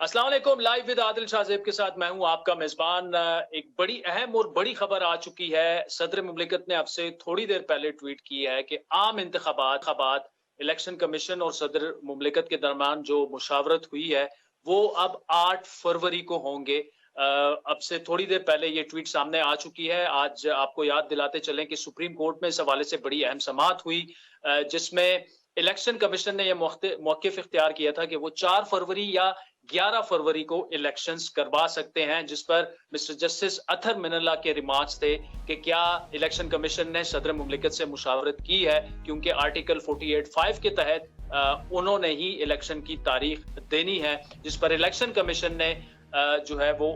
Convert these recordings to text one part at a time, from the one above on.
अस्सलाम वालेकुम। Live with Adil Shahzeb के साथ मैं हूं आपका मेजबान। एक बड़ी अहम और बड़ी खबर आ चुकी है। सदर मुमलिकत ने अब से थोड़ी देर पहले ट्वीट की है कि आम इंतखाबात इलेक्शन कमीशन और सदर मुमलिकत के दरमियान जो मुशावरत हुई है वो अब 8 फरवरी को होंगे। अब से थोड़ी देर पहले ये ट्वीट सामने आ चुकी है। आज आपको याद दिलाते चलें कि सुप्रीम कोर्ट में इस हवाले से बड़ी अहम समाअत हुई, जिसमें इलेक्शन कमीशन ने यह मौक़िफ़ इख्तियार किया था कि वो 4 फरवरी या 11 फरवरी को इलेक्शंस करवा सकते हैं, जिस पर मिस्टर जस्टिस अतहर मिनल्ला के रिमार्क्स थे कि क्या इलेक्शन कमीशन ने सदर मुमलिकत से मुशावरत की है, क्योंकि आर्टिकल 48(5) के तहत उन्होंने ही इलेक्शन की तारीख देनी है, जिस पर इलेक्शन कमीशन ने जो है वो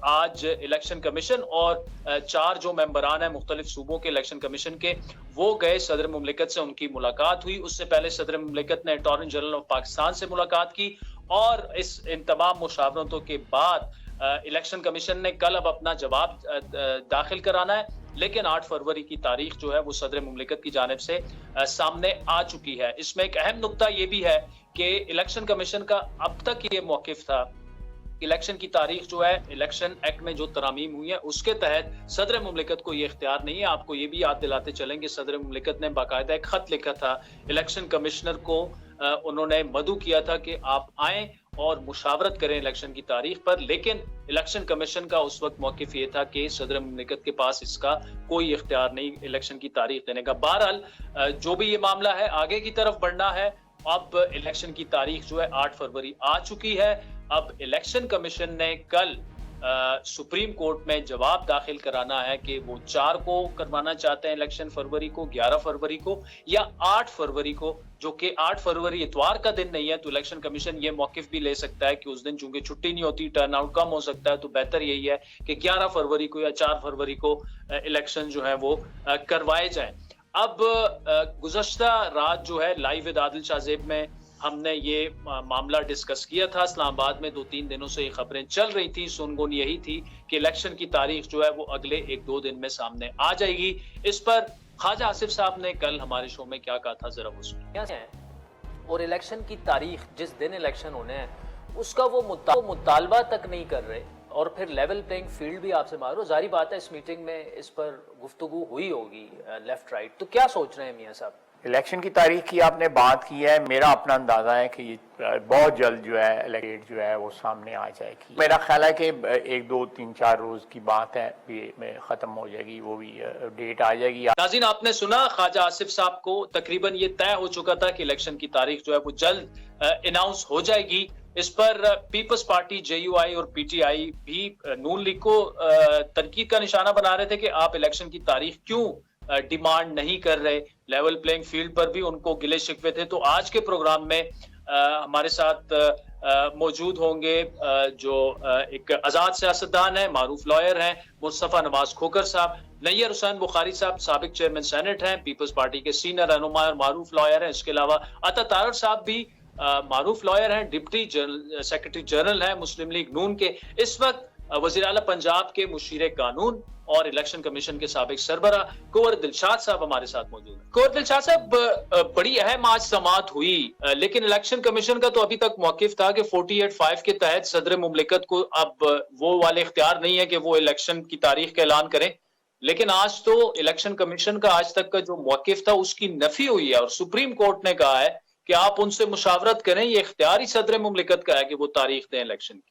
आज इलेक्शन कमीशन और 4 जो मेंबरान हैं मुख्तलिफ सूबों के इलेक्शन कमीशन के, वो गए सदर मुमलिकत से, उनकी मुलाकात हुई। उससे पहले सदर मुमलिकत ने अटॉर्नी जनरल ऑफ पाकिस्तान से मुलाकात की और इन तमाम मुशावरतों के बाद इलेक्शन कमीशन ने कल अब अपना जवाब दाखिल कराना है, लेकिन 8 फरवरी की तारीख जो है वो सदर मुमलिकत की जानिब से सामने आ चुकी है। इसमें एक अहम नुक्ता ये भी है कि इलेक्शन कमीशन का अब तक ये मौक़िफ़ था, इलेक्शन की तारीख जो है इलेक्शन एक्ट में जो तरामीम हुई है उसके तहत सदर मुमलिकत को ये इख्तियार नहीं है। आपको ये भी याद दिलाते चलेंगे सदर मुमलिकत ने बाकायदा एक खत लिखा था इलेक्शन कमिश्नर को, उन्होंने मदऊ किया था कि आप आएं और मुशावरत करें इलेक्शन की तारीख पर, लेकिन इलेक्शन कमीशन का उस वक्त मौक़िफ़ ये था कि सदर मुमलिकत के पास इसका कोई इख्तियार नहीं इलेक्शन की तारीख देने का। बहरहाल जो भी ये मामला है आगे की तरफ बढ़ना है। अब इलेक्शन की तारीख जो है 8 फरवरी आ चुकी है। अब इलेक्शन कमीशन ने कल सुप्रीम कोर्ट में जवाब दाखिल कराना है कि वो 4 को करवाना चाहते हैं इलेक्शन फरवरी को, 11 फरवरी को या 8 फरवरी को, जो कि 8 फरवरी इतवार का दिन नहीं है, तो इलेक्शन कमीशन ये मौक़िफ़ भी ले सकता है कि उस दिन चूंकि छुट्टी नहीं होती, टर्न आउट कम हो सकता है, तो बेहतर यही है कि 11 फरवरी को या 4 फरवरी को इलेक्शन जो है वो करवाए जाएं। अब गुज़श्ता रात जो है लाइव विद आदिल शाहजेब में हमने ये मामला डिस्कस किया था। इस्लामाबाद में 2-3 दिनों से ये खबरें चल रही थी, सुनगुन यही थी कि इलेक्शन की तारीख जो है वो अगले 1-2 दिन में सामने आ जाएगी। इस पर ख्वाजा आसिफ साहब ने कल हमारे शो में क्या कहा था, जरा वो सुनिए। और इलेक्शन की तारीख जिस दिन इलेक्शन होने हैं उसका वो मुतालबा तक नहीं कर रहे, और फिर लेवल प्लेइंग फील्ड भी आपसे मारो। जारी बात है इस मीटिंग में इस पर गुफ्तगू हुई होगी लेफ्ट राइट, तो क्या सोच रहे हैं मियां साहब? इलेक्शन की तारीख की आपने बात की है, मेरा अपना अंदाज़ा है कि बहुत जल्द जो है डेट जो है वो सामने आ जाएगी। मेरा ख्याल है कि 1-2-3-4 रोज़ की बात है, ये ख़त्म हो जाएगी, वो भी डेट आ जाएगी। नाज़रीन, आपने सुना ख्वाजा आसिफ साहब को, तकरीबन ये तय हो चुका था कि इलेक्शन की तारीख जो है वो जल्द अनाउंस हो जाएगी। इस पर पीपल्स पार्टी, JUI और PTI भी नून लीग को तनकीद का निशाना बना रहे थे कि आप इलेक्शन की तारीख क्यों डिमांड नहीं कर रहे। लेवल प्लेइंग फील्ड पर भी उनको गिले शिकवे थे। तो आज के प्रोग्राम में हमारे साथ मौजूद होंगे जो एक आज़ाद सियासतदान है, मारूफ लॉयर हैं, मुस्तफ़ा नवाज खोकर साहब, नैयर हुसैन बुखारी साहब साबिक चेयरमैन सेनेट हैं, पीपल्स पार्टी के सीनियर रहनुमा और मारूफ लॉयर हैं। इसके अलावा अता तारड़ साहब भी मारूफ लॉयर हैं, डिप्टी सेक्रेटरी जनरल हैं मुस्लिम लीग नून के। इस वक्त वज़ीर आला पंजाब के मुशीर कानून और इलेक्शन कमीशन के साबिक सरबरा कुंवर दिलशाद साहब हमारे साथ मौजूद हैं। कुंवर दिलशाद साहब, बड़ी अहम आज समाअत हुई, लेकिन इलेक्शन कमीशन का तो अभी तक मौक़िफ़ था कि 48(5) के तहत सदर मुमलिकत को अब वो वाले इख्तियार नहीं है कि वो इलेक्शन की तारीख का ऐलान करें। लेकिन आज तो इलेक्शन कमीशन का आज तक का जो मौक़िफ़ था उसकी नफी हुई है और सुप्रीम कोर्ट ने कहा है कि आप उनसे मुशावरत करें, ये इख्तियार ही सदर मुमलिकत का है कि वो तारीख दें इलेक्शन की।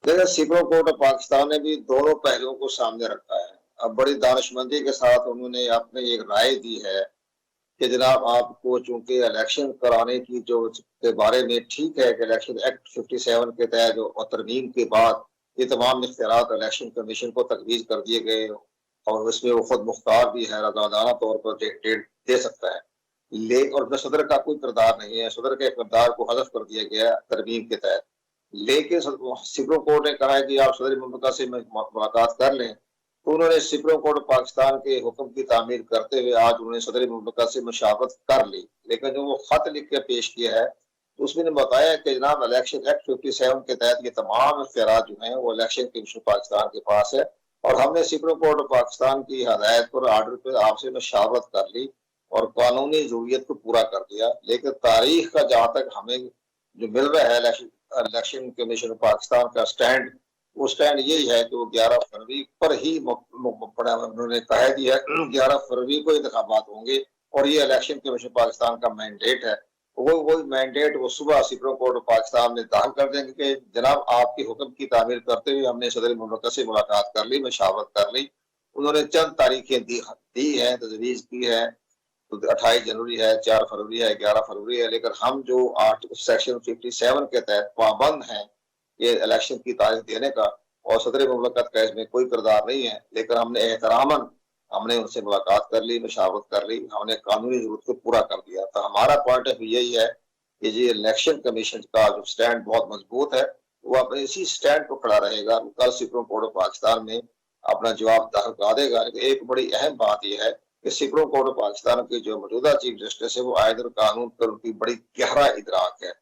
सुप्रीम कोर्ट ऑफ पाकिस्तान ने भी दोनों पहलुओं को सामने रखा है। अब बड़ी दानिशमंदी के साथ उन्होंने अपने एक राय दी है कि जनाब आपको चूंकि इलेक्शन कराने की जो के बारे में ठीक है कि इलेक्शन एक्ट 57 के तहत जो तरमीम के बाद ये तमाम इख्तियारात इलेक्शन कमीशन को तजवीज़ कर दिए गए और उसमें वो खुद मुख्तार भी है, रज़ादाना तौर पर डेट दे सकता है, और सदर का कोई किरदार नहीं है, सदर के किरदार को हज़फ कर दिया गया तरमीम के तहत। लेकिन सुप्रीम कोर्ट ने कहा है कि आप सदर मुमलिकत से मुलाकात कर लें, तो उन्होंने सुप्रीम कोर्ट पाकिस्तान के हुक्म की तामीर करते हुए आज उन्होंने सदर मुमलिकत से मुशावरत कर ली। लेकिन जो वो खत लिख के पेश किया है तो उसमें बताया कि जनाब इलेक्शन एक्ट 57 के तहत ये तमाम इख्तियारात जो हैं वो इलेक्शन कमीशन पाकिस्तान के पास है और हमने सुप्रीम कोर्ट पाकिस्तान की हदायत पर आर्डर पर आपसे मुशावरत कर ली और कानूनी जरूरियत को पूरा कर दिया। लेकिन तारीख का जहाँ तक हमें जो मिल रहा है इलेक्शन इलेक्शन कमीशन पाकिस्तान का स्टैंड, वो स्टैंड यही है कि वो 11 फरवरी पर ही उन्होंने कह दिया 11 फरवरी को इंतखाबात होंगे और ये इलेक्शन कमीशन पाकिस्तान का मैंडेट है। वो मैंडेट वो सुबह सुप्रीम कोर्ट ऑफ पाकिस्तान में दाखिल कर देंगे कि जनाब आपके हुक्म की तामीर करते हुए हमने सदर मुमलकत से मुलाकात कर ली, मशावरत कर ली। उन्होंने चंद तारीखें दी है, तजवीज़ की है, तो 28 जनवरी है, 4 फरवरी है, 11 फरवरी है, लेकिन हम जो सेक्शन 57 के तहत पाबंद हैं ये इलेक्शन की तारीख देने का, और सदर मुमलकत का इसमें कोई किरदार नहीं है, लेकिन हमने एहतरामन हमने उनसे मुलाकात कर ली, मशावरत कर ली, हमने कानूनी जरूरत को पूरा कर दिया। तो हमारा पॉइंट ऑफ व्यू यही है कि ये इलेक्शन कमीशन का जो स्टैंड बहुत मजबूत है, वो अपने इसी स्टैंड पर खड़ा रहेगा। कल सुप्रीम कोर्ट ऑफ पाकिस्तान में अपना जवाब दाखिल करा देगा। एक बड़ी अहम बात यह है कि सुप्रीम कोर्ट ऑफ पाकिस्तान के जो मौजूदा चीफ जस्टिस है वो आयन और कानून पर उनकी बड़ी गहरा इदराक है।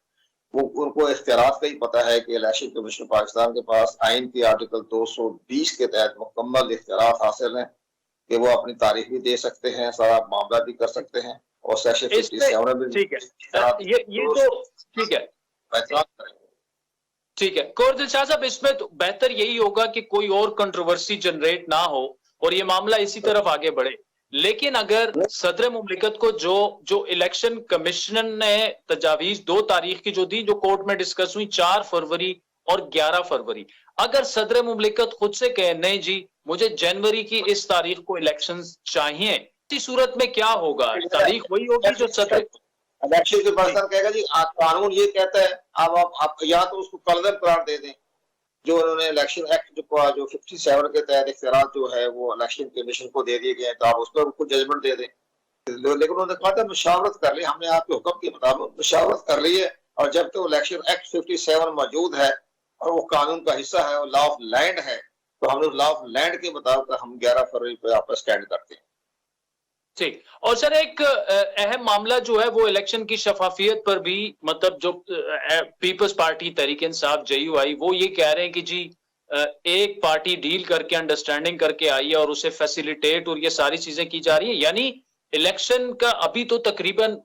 वो उनको इख्तियारात का ही पता है कि इलेक्शन कमीशन पाकिस्तान के पास आइन के आर्टिकल 220 के तहत मुकम्मल इख्तियारात हासिल हैं कि वो अपनी तारीख भी दे सकते हैं, सारा मामला भी कर सकते हैं, और सेक्शन 57 में ठीक है, ये तो ठीक है, ठीक है। कोर दिलशाद साहब, इसमें तो बेहतर यही होगा कि कोई और कंट्रोवर्सी जनरेट ना हो और ये मामला इसी तरफ आगे बढ़े। लेकिन अगर सदर मुमलिकत को जो इलेक्शन कमीशन ने तजावीज 2 तारीख की जो दी, जो कोर्ट में डिस्कस हुई 4 फरवरी और 11 फरवरी, अगर सदर मुमलिकत खुद से कहे नहीं जी मुझे जनवरी की इस तारीख को इलेक्शन चाहिए, इसी सूरत में क्या होगा? तारीख वही होगी जो सदर इलेक्शन के पाकिस्तान कहेगा जी कानून ये कहता है, अब आप या तो उसको कलदम करार दे दें, जो उन्होंने इलेक्शन एक्ट जो 57 के तहत इख्तियारात जो है वो इलेक्शन कमीशन को दे दिए गए, तो आप उस पर उनको जजमेंट दे दें। लेकिन उन्होंने कहा था मशावरत कर ली, हमने आपके हुक्म के मुताबिक मशावरत कर ली है, और जब तो इलेक्शन एक्ट 57 मौजूद है और वो कानून का हिस्सा है, वो लॉ ऑफ लैंड है, तो हम लॉ ऑफ लैंड के मुताबिक हम 11 फरवरी पे आप स्टैंड करते हैं। ठीक। और सर एक अहम मामला जो है वो इलेक्शन की शफाफियत पर भी, मतलब जो peoples party Tehreek Insaf JUI वो ये कह रहे हैं कि जी एक पार्टी डील करके अंडरस्टैंडिंग करके आई है और उसे फैसिलिटेट और ये सारी चीजें की जा रही है, यानी इलेक्शन का अभी तो तकरीबन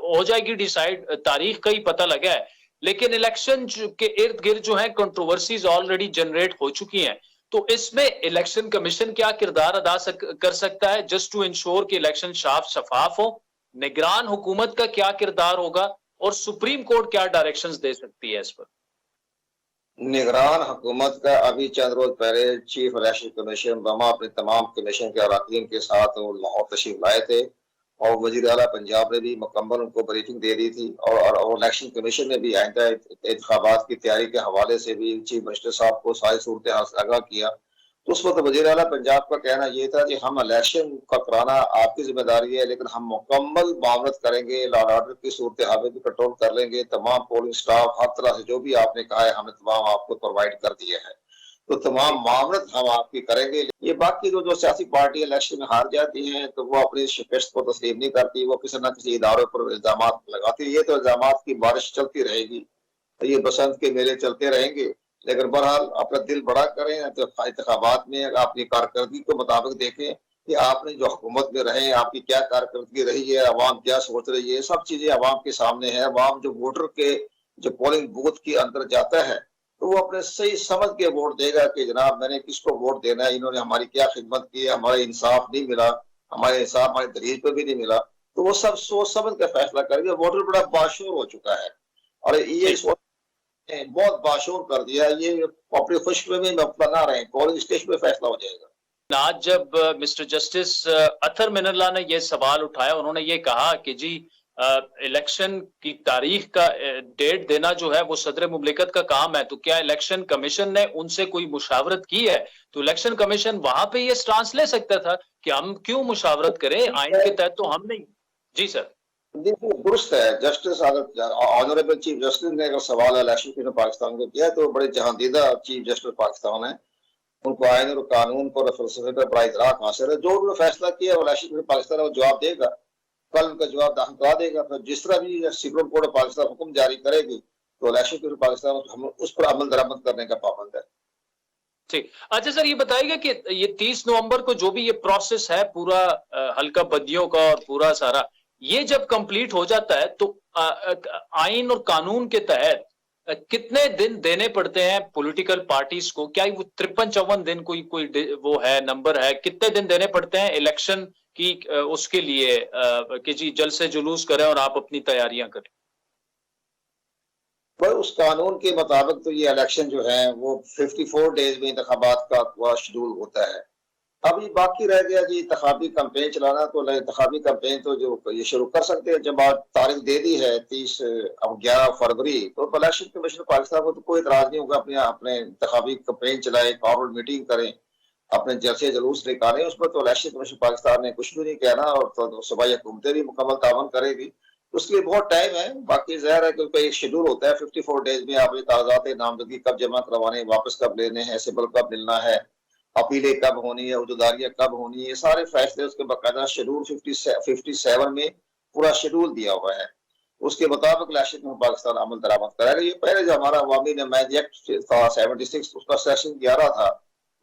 हो जाएगी डिसाइड, तारीख का ही पता लगा है, लेकिन इलेक्शन के इर्द गिर्द जो है कंट्रोवर्सीज ऑलरेडी जनरेट हो चुकी हैं। तो इसमें इलेक्शन कमीशन क्या किरदार अदा कर सकता है जस्ट टू इंश्योर कि इलेक्शन शफाफ हो? निगरान हुकूमत का क्या किरदार होगा और सुप्रीम कोर्ट क्या डायरेक्शंस दे सकती है इस पर? निगरान हुकूमत का अभी चंद रोज पहले चीफ इलेक्शन कमीशन बमा अपने तमाम कमीशन के अरकान के साथ लाहौर तशरीफ लाए थे, और वजीर आला पंजाब ने भी मुकम्मल उनको ब्रीफिंग दे दी थी, और इलेक्शन कमीशन ने भी आइंदा इंतखाबात की तैयारी के हवाले से भी चीफ मिनिस्टर साहब को सारी सूरत हाल से आगाह किया। तो उस वक्त वजीर आला पंजाब का कहना यह था कि हम इलेक्शन का कराना आपकी जिम्मेदारी है, लेकिन हम मुकम्मल मामलत करेंगे, लॉ ऑर्डर की सूरत हाल में भी कंट्रोल कर लेंगे, तमाम पोलिंग स्टाफ हर तरह से जो भी आपने कहा है हमने तमाम आपको प्रोवाइड कर दिया है, तो तमाम मामलत हम आपकी करेंगे। ये बाकी जो सियासी पार्टी इलेक्शन में हार जाती हैं तो वो अपनी शिकस्त को तस्लीम नहीं करती, वो किसी न किसी इदारों पर इल्जाम लगाती है। ये तो इल्जाम की बारिश चलती रहेगी, तो ये बसंत के मेले चलते रहेंगे, लेकिन बहरहाल अपना दिल बड़ा करें, तो इंतखाबात में अपनी कारकर्दगी के मुताबिक देखें कि आपने जो हुकूमत में रहे आपकी क्या कारकर्दगी रही है, अवाम क्या सोच रही है, सब चीजें अवाम के सामने है। अवाम जो वोटर के जो पोलिंग बूथ के अंदर जाता है तो वो अपने सही समझ के वोट देगा कि जनाब मैंने किसको वोट देना है, इन्होंने हमारी क्या खिदमत की है, हमारा इंसाफ नहीं मिला, हमारे इंसाफ हमारी दलील पे भी नहीं मिला, तो वो सब सोच समझ के फैसला करेंगे। वोटर बड़ा बाशूर हो चुका है और ये बहुत बाशूर कर दिया, ये अपनी खुशबू में अपना ना रहे, पोलिंग स्टेशन पे फैसला हो जाएगा। आज जब मिस्टर जस्टिस अतर मिनल्ला ने यह सवाल उठाया, उन्होंने ये कहा कि जी इलेक्शन की तारीख का डेट देना जो है वो सदर मुमलिकत का काम है, तो क्या इलेक्शन कमीशन ने उनसे कोई मुशावरत की है? तो इलेक्शन कमीशन वहां पे ये स्टांस ले सकता था कि हम क्यों मुशावरत करें, आइन के तहत तो हम नहीं। जी सर, दुरुस्त है। जस्टिस अगर ऑनरेबल चीफ जस्टिस ने अगर सवाल इलेक्शन कमीशन पाकिस्तान को किया तो बड़े जहांदीदा चीफ जस्टिस पाकिस्तान है, उनको आइन और कानून पर फलसफे पर बड़ा इदराक हासिल है। जो उन्होंने फैसला किया इलेक्शन कमीशन पाकिस्तान वो जवाब देगा, कल उनका जवाब दाखिल करा देगा। फिर जिस तरह भी सुप्रीम कोर्ट ऑफ पाकिस्तान हुक्म जारी करेगी तो इलेक्शन कमीशन पाकिस्तान हम उस पर अमल दरामद करने का पाबंद है। ठीक। अच्छा सर, ये बताइएगा कि ये 30 नवंबर को जो भी ये प्रोसेस है पूरा हल्का बदियों का और पूरा सारा, ये जब कंप्लीट हो जाता है तो आइन और कानून के तहत कितने दिन देने पड़ते हैं पॉलिटिकल पार्टीज को? क्या वो 53-54 दिन कोई कोई वो है, नंबर है? कितने दिन देने पड़ते हैं इलेक्शन की उसके लिए कि जी जल्द से जुलूस करें और आप अपनी तैयारियां करें? पर उस कानून के मुताबिक तो ये इलेक्शन जो है वो 54 डेज में इंतखाबात का पूरा शेड्यूल होता है। अभी बाकी रह गया जी इंतखाबी कैंपेन चलाना, तो इंतखाबी कैंपेन तो जो ये शुरू कर सकते हैं। जब आज तारीख दे दी है 30 अब 11 फरवरी, तो इलेक्शन कमीशन पाकिस्तान को तो कोई इतराज नहीं होगा, अपने अपने इंतखाबी कैंपेन चलाए, कॉर्पोरेट मीटिंग करें, अपने जलसे जुलूस निकालें। उस पर तो इलेक्शन कमीशन पाकिस्तान ने कुछ भी नहीं कहना, और तो सूबाई हुकूमतें भी मुकम्मल तावन करेगी। उसके लिए बहुत टाइम है। बाकी ज़ाहिर है कि एक शेड्यूल होता है 54 डेज में, आप ये कागजात नामजदगी कब जमा करवाने, वापस कब लेने हैं, सिबल कब मिलना है, अपीलें कब होनी है, उद्दारियां कब होनी है, ये सारे फैसले उसके बाकायदा शेड्यूल 57 में पूरा शेड्यूल दिया हुआ है। उसके मुताबिक इलेक्शन में पाकिस्तान अमल दरामद कराएगा। ये पहले जो हमारा अवामी नुमाइंदगी एक्ट था 76, उसका सेक्शन 11 था,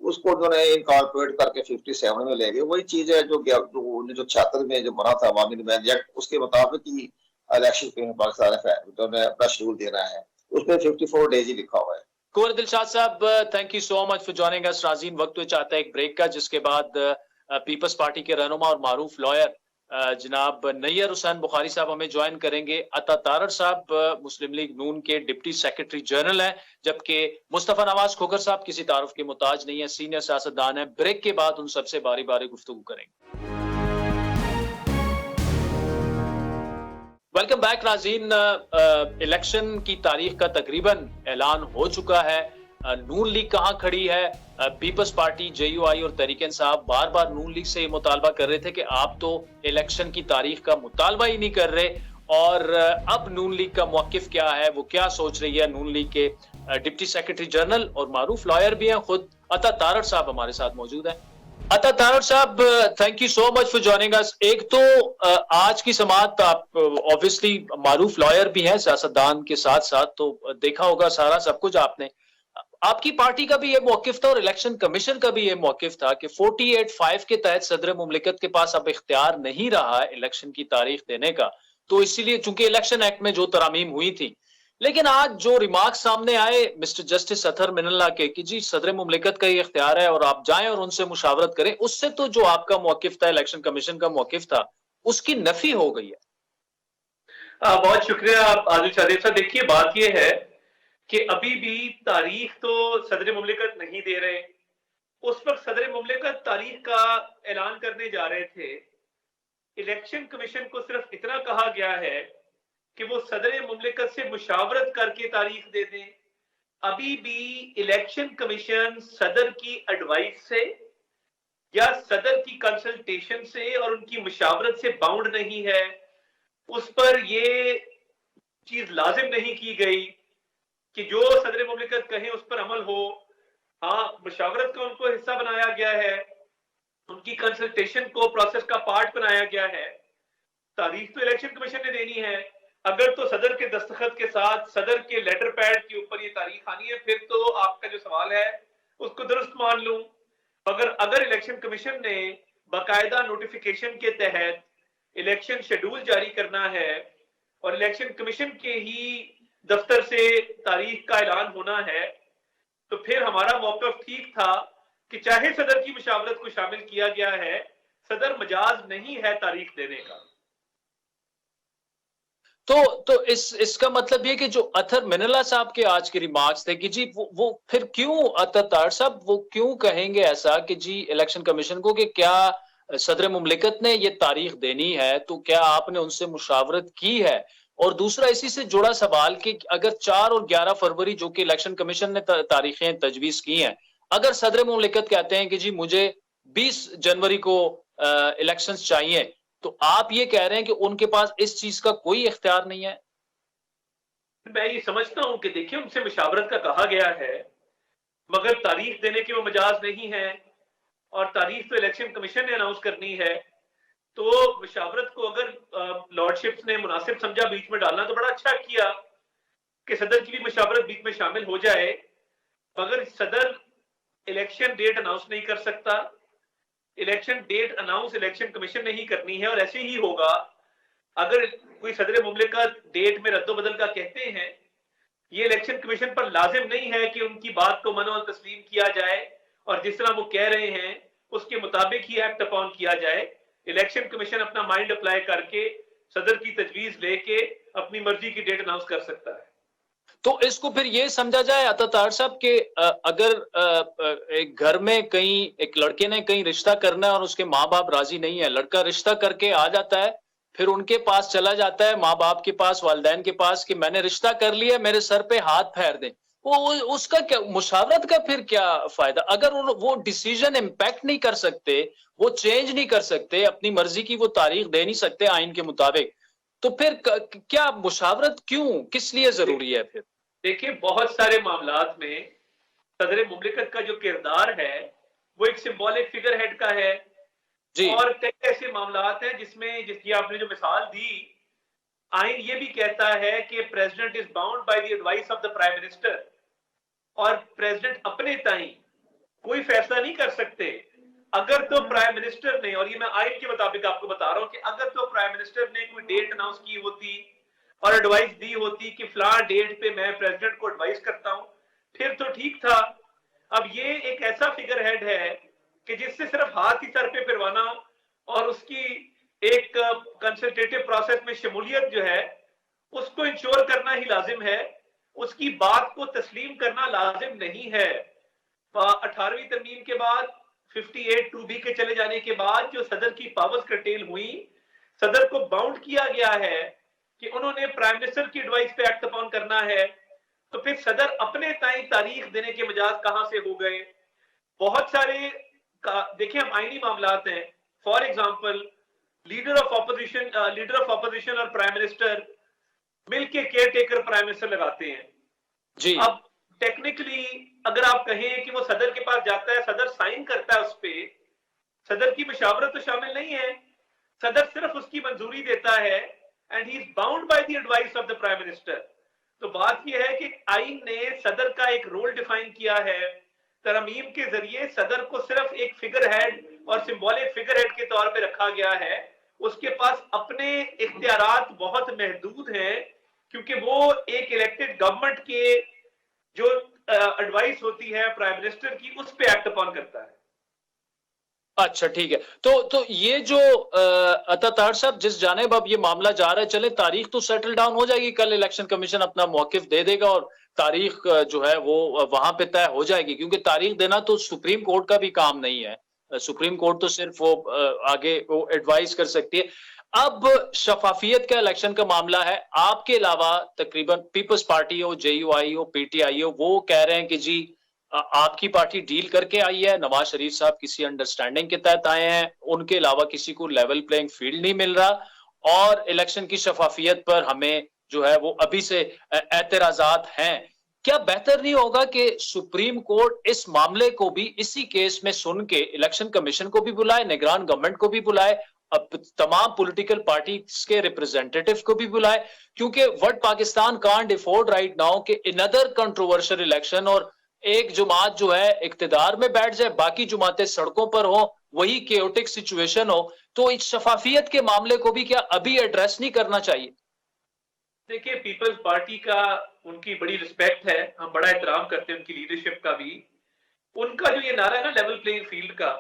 उसको उन्होंने इनकॉर्पोरेट करके 57 में ले गए। वही चीज है जो 1976 में जो बना था अवामी नुमाइंदगी एक्ट, उसके मुताबिक ही इलेक्शन में पाकिस्तान ने अपना शेड्यूल देना है। उसमें 54 डेज ही लिखा हुआ है। कुंवर दिलशाद साहब, thank you so much for joining अस। नाज़रीन, वक्त तो चाहता है एक ब्रेक का, जिसके बाद पीपल्स पार्टी के रहनुमा और मारूफ लॉयर जनाब नैयर हुसैन बुखारी साहब हमें ज्वाइन करेंगे। अता तारड़ साहब मुस्लिम लीग नून के डिप्टी सेक्रेटरी जनरल हैं, जबकि मुस्तफा नवाज खोखर साहब किसी तारुफ के मुताज नहीं है, सीनियर सियासतदान है। ब्रेक के बाद उन सबसे बारी बारी गुफ्तगू करेंगे। वेलकम बैक नाज़रीन। इलेक्शन की तारीख का तकरीबन ऐलान हो चुका है। नून लीग कहां खड़ी है? पीपल्स पार्टी, JUI और तहरीक इंसाफ बार बार नून लीग से ये मुतालबा कर रहे थे कि आप तो इलेक्शन की तारीख का मुतालबा ही नहीं कर रहे। और अब नून लीग का मौकिफ क्या है, वो क्या सोच रही है? नून लीग के डिप्टी सेक्रेटरी जनरल और मारूफ लॉयर भी हैं, खुद अता तारड़ साहब हमारे साथ मौजूद हैं। अता तारड़ साहब, thank you so much for joining अस। एक तो आज की समाअत, आप ऑब्वियसली मारूफ लॉयर भी हैं सियासतदान के साथ साथ, तो देखा होगा सारा सब कुछ आपने। आपकी पार्टी का भी ये मौकिफ था और इलेक्शन कमीशन का भी ये मौकिफ था कि 48(5) के तहत सदर मुमलिकत के पास अब इख्तियार नहीं रहा इलेक्शन की तारीख देने का, तो इसीलिए चूंकि इलेक्शन एक्ट में जो तरामीम हुई थी। लेकिन आज जो रिमार्क सामने आए मिस्टर जस्टिस अतहर मिनल्ला के कि जी सदर मुमलिकत का ही इख्तियार है और आप जाएं और उनसे मुशावरत करें, उससे तो जो आपका मौकिफ था, इलेक्शन कमीशन का मौकिफ था, उसकी नफी हो गई है। बहुत शुक्रिया आदिल शादेब साहब। देखिए, बात यह है कि अभी भी तारीख तो सदर मुमलिकत नहीं दे रहे। उस वक्त सदर मुमलिकत तारीख का ऐलान करने जा रहे थे। इलेक्शन कमीशन को सिर्फ इतना कहा गया है कि वो सदर मुमलिकत से मुशावरत करके तारीख दे दें। अभी भी इलेक्शन कमीशन सदर की एडवाइस से या सदर की कंसल्टेशन से और उनकी मुशावरत से बाउंड नहीं है। उस पर ये चीज लाजिम नहीं की गई कि जो सदर मुमलिकत कहें उस पर अमल हो। हाँ, मुशावरत का उनको हिस्सा बनाया गया है, उनकी कंसल्टेशन को प्रोसेस का पार्ट बनाया गया है। तारीख तो इलेक्शन कमीशन ने देनी है। अगर तो सदर के दस्तखत के साथ सदर के लेटर पैड के ऊपर ये तारीख आनी है, फिर तो आपका जो सवाल है उसको दुरुस्त मान लूं। मगर अगर इलेक्शन कमीशन ने बाकायदा नोटिफिकेशन के तहत इलेक्शन शेड्यूल जारी करना है और इलेक्शन कमीशन के ही दफ्तर से तारीख का ऐलान होना है, तो फिर हमारा मौक़िफ़ ठीक था कि चाहे सदर की मुशावरत को शामिल किया गया है, सदर मजाज नहीं है तारीख देने का। तो इसका मतलब ये कि जो अतहर मिनल्ला साहब के आज के रिमार्क्स थे कि जी वो फिर क्यों अतहर तारड़ साहब वो क्यों कहेंगे ऐसा कि जी इलेक्शन कमीशन को कि क्या सदर मुमलिकत ने ये तारीख देनी है, तो क्या आपने उनसे मुशावरत की है? और दूसरा इसी से जुड़ा सवाल कि अगर 4 और 11 फरवरी जो कि इलेक्शन कमीशन ने तारीखें तजवीज की हैं, अगर सदर मुमलिकत कहते हैं कि जी मुझे 20 जनवरी को इलेक्शंस चाहिए, तो आप ये कह रहे हैं कि उनके पास इस चीज का कोई इख्तियार नहीं है? मैं ये समझता हूं कि देखिए, उनसे मुशावरत का कहा गया है, मगर तारीख देने के वो मजाज नहीं है और तारीख तो इलेक्शन कमीशन ने अनाउंस करनी है। तो मुशावरत को अगर लॉर्डशिप्स ने मुनासिब समझा बीच में डालना, तो बड़ा अच्छा किया कि सदर की भी मुशावरत बीच में शामिल हो जाए। मगर सदर इलेक्शन डेट अनाउंस नहीं कर सकता। Election date announce election commission ने ही करनी है और ऐसे ही होगा। अगर कोई सदर मुमलिकत डेट में रद्दोबदल का कहते हैं یہ الیکشن کمیشن پر لازم نہیں ہے کہ ان کی بات کو منو تسلیم کیا جائے اور جس طرح وہ کہہ رہے ہیں اس کے مطابق ہی ایکٹ اپون کیا جائے. الیکشن کمیشن اپنا مائنڈ اپلائی کر کے صدر کی تجویز لے کے اپنی مرضی کی ڈیٹ اناؤنس کر سکتا ہے. تو اس کو پھر یہ سمجھا جائے عطا طاہر صاحب کہ اگر ایک گھر میں کہیں ایک لڑکے نے کہیں رشتہ کرنا ہے اور اس کے ماں باپ راضی نہیں ہے، لڑکا رشتہ کر کے آ جاتا ہے، پھر ان کے پاس چلا جاتا ہے، ماں باپ کے پاس، والدین کے پاس، کہ میں نے رشتہ کر لیا، میرے سر پہ ہاتھ پھیر دیں، وہ اس کا کیا مشاورت کا پھر کیا فائدہ؟ اگر وہ ڈیسیژن امپیکٹ نہیں کر سکتے، وہ چینج نہیں کر سکتے، اپنی مرضی کی وہ تاریخ دے نہیں سکتے آئین کے مطابق، تو پھر کیا مشاورت کیوں، کس لیے ضروری ہے پھر؟ دیکھیں بہت سارے معاملات میں صدر مملکت کا جو کردار ہے وہ ایک سمبولک فگر ہیڈ کا ہے. جی. اور کئی ایسے معاملات ہیں جس میں، جس کی آپ نے جو مثال دی، آئین یہ بھی کہتا ہے کہ president is bound by the advice of the prime minister, اور پریزیڈنٹ اپنے تائیں کوئی فیصلہ نہیں کر سکتے اگر تو پرائم منسٹر نے، اور یہ میں آئین کے مطابق آپ کو بتا رہا ہوں، کہ اگر تو پرائم منسٹر نے کوئی ڈیٹ اناؤنس کی ہوتی اور ایڈوائس دی ہوتی کہ فلاں ڈیٹ پہ میں پریزیڈنٹ کو ایڈوائس کرتا ہوں، پھر تو ٹھیک تھا. اب یہ ایک ایسا فگر ہیڈ ہے کہ جس سے صرف ہاتھ ہی سر پہ پھروانا اور اس کی ایک کنسلٹیٹو پروسیس میں شمولیت جو ہے اس کو انشور کرنا ہی لازم ہے، اس کی بات کو تسلیم کرنا لازم نہیں ہے. 18ویں ترمیم کے بعد 58(2)B کے چلے جانے کے بعد جو صدر کی پاورز کرٹیل ہوئی، صدر کو باؤنڈ کیا گیا ہے کہ انہوں نے پرائم منسٹر کی ایڈوائس پہ ایکٹ اپون کرنا ہے، تو پھر صدر اپنے تائیں تاریخ دینے کے مجاز کہاں سے ہو گئے؟ بہت سارے دیکھیں ہم آئینی معاملات ہیں، for example leader of opposition اور پرائم منسٹر مل کے کیئر ٹیکر پرائم منسٹر لگاتے ہیں. جی. اب ٹیکنیکلی اگر آپ کہیں کہ وہ صدر کے پاس جاتا ہے، صدر سائن کرتا ہے اس پہ، صدر کی مشاورت تو شامل نہیں ہے، صدر صرف اس کی منظوری دیتا ہے and he is bound by the advice of the prime minister. تو بات یہ ہے کہ آئین نے صدر کا ایک رول ڈیفائن کیا ہے. ترمیم کے ذریعے صدر کو صرف ایک فگر ہیڈ اور سمبولک فگر ہیڈ کے طور پہ رکھا گیا ہے. اس کے پاس اپنے اختیارات بہت محدود ہیں کیونکہ وہ ایک الیکٹڈ گورنمنٹ کے جو ایڈوائس ہوتی ہے پرائم منسٹر کی، اس پہ ایکٹ اپون کرتا ہے. اچھا ٹھیک ہے. تو یہ جو عطا طاہر صاحب جس جانب اب یہ معاملہ جا رہا ہے، چلے تاریخ تو سیٹل ڈاؤن ہو جائے گی، کل الیکشن کمیشن اپنا موقف دے دے گا اور تاریخ جو ہے وہ وہاں پہ طے ہو جائے گی، کیونکہ تاریخ دینا تو سپریم کورٹ کا بھی کام نہیں ہے. سپریم کورٹ تو صرف وہ آگے وہ ایڈوائز کر سکتی ہے. اب شفافیت کا الیکشن کا معاملہ ہے، آپ کے علاوہ تقریباً پیپلز پارٹی ہو، جے یو آئی ہو، پی ٹی آئی ہو، وہ کہہ رہے ہیں کہ جی آپ کی پارٹی ڈیل کر کے آئی ہے، نواز شریف صاحب کسی انڈرسٹینڈنگ کے تحت آئے ہیں، ان کے علاوہ کسی کو لیول پلینگ فیلڈ نہیں مل رہا، اور الیکشن کی شفافیت پر ہمیں جو ہے وہ ابھی سے اعتراضات ہیں. کیا بہتر نہیں ہوگا کہ سپریم کورٹ اس معاملے کو بھی اسی کیس میں سن کے الیکشن کمیشن کو بھی بلائے، نگران گورنمنٹ کو بھی بلائے، اب تمام پولیٹیکل پارٹیز کے ریپرزینٹیٹیو کو بھی بلائے، کیونکہ word Pakistan can't afford right now کہ another controversial الیکشن اور ایک جماعت جو ہے اقتدار میں بیٹھ جائے، باقی جماعتیں سڑکوں پر ہوں، وہی کیوٹک سچویشن ہو. تو اس شفافیت کے معاملے کو بھی کیا ابھی ایڈریس نہیں کرنا چاہیے؟ دیکھیں پیپلز پارٹی کا ان کی بڑی رسپیکٹ ہے، ہم بڑا احترام کرتے ہیں ان کی لیڈرشپ کا بھی. ان کا جو یہ نعرہ ہے نا لیول پلینگ فیلڈ کا،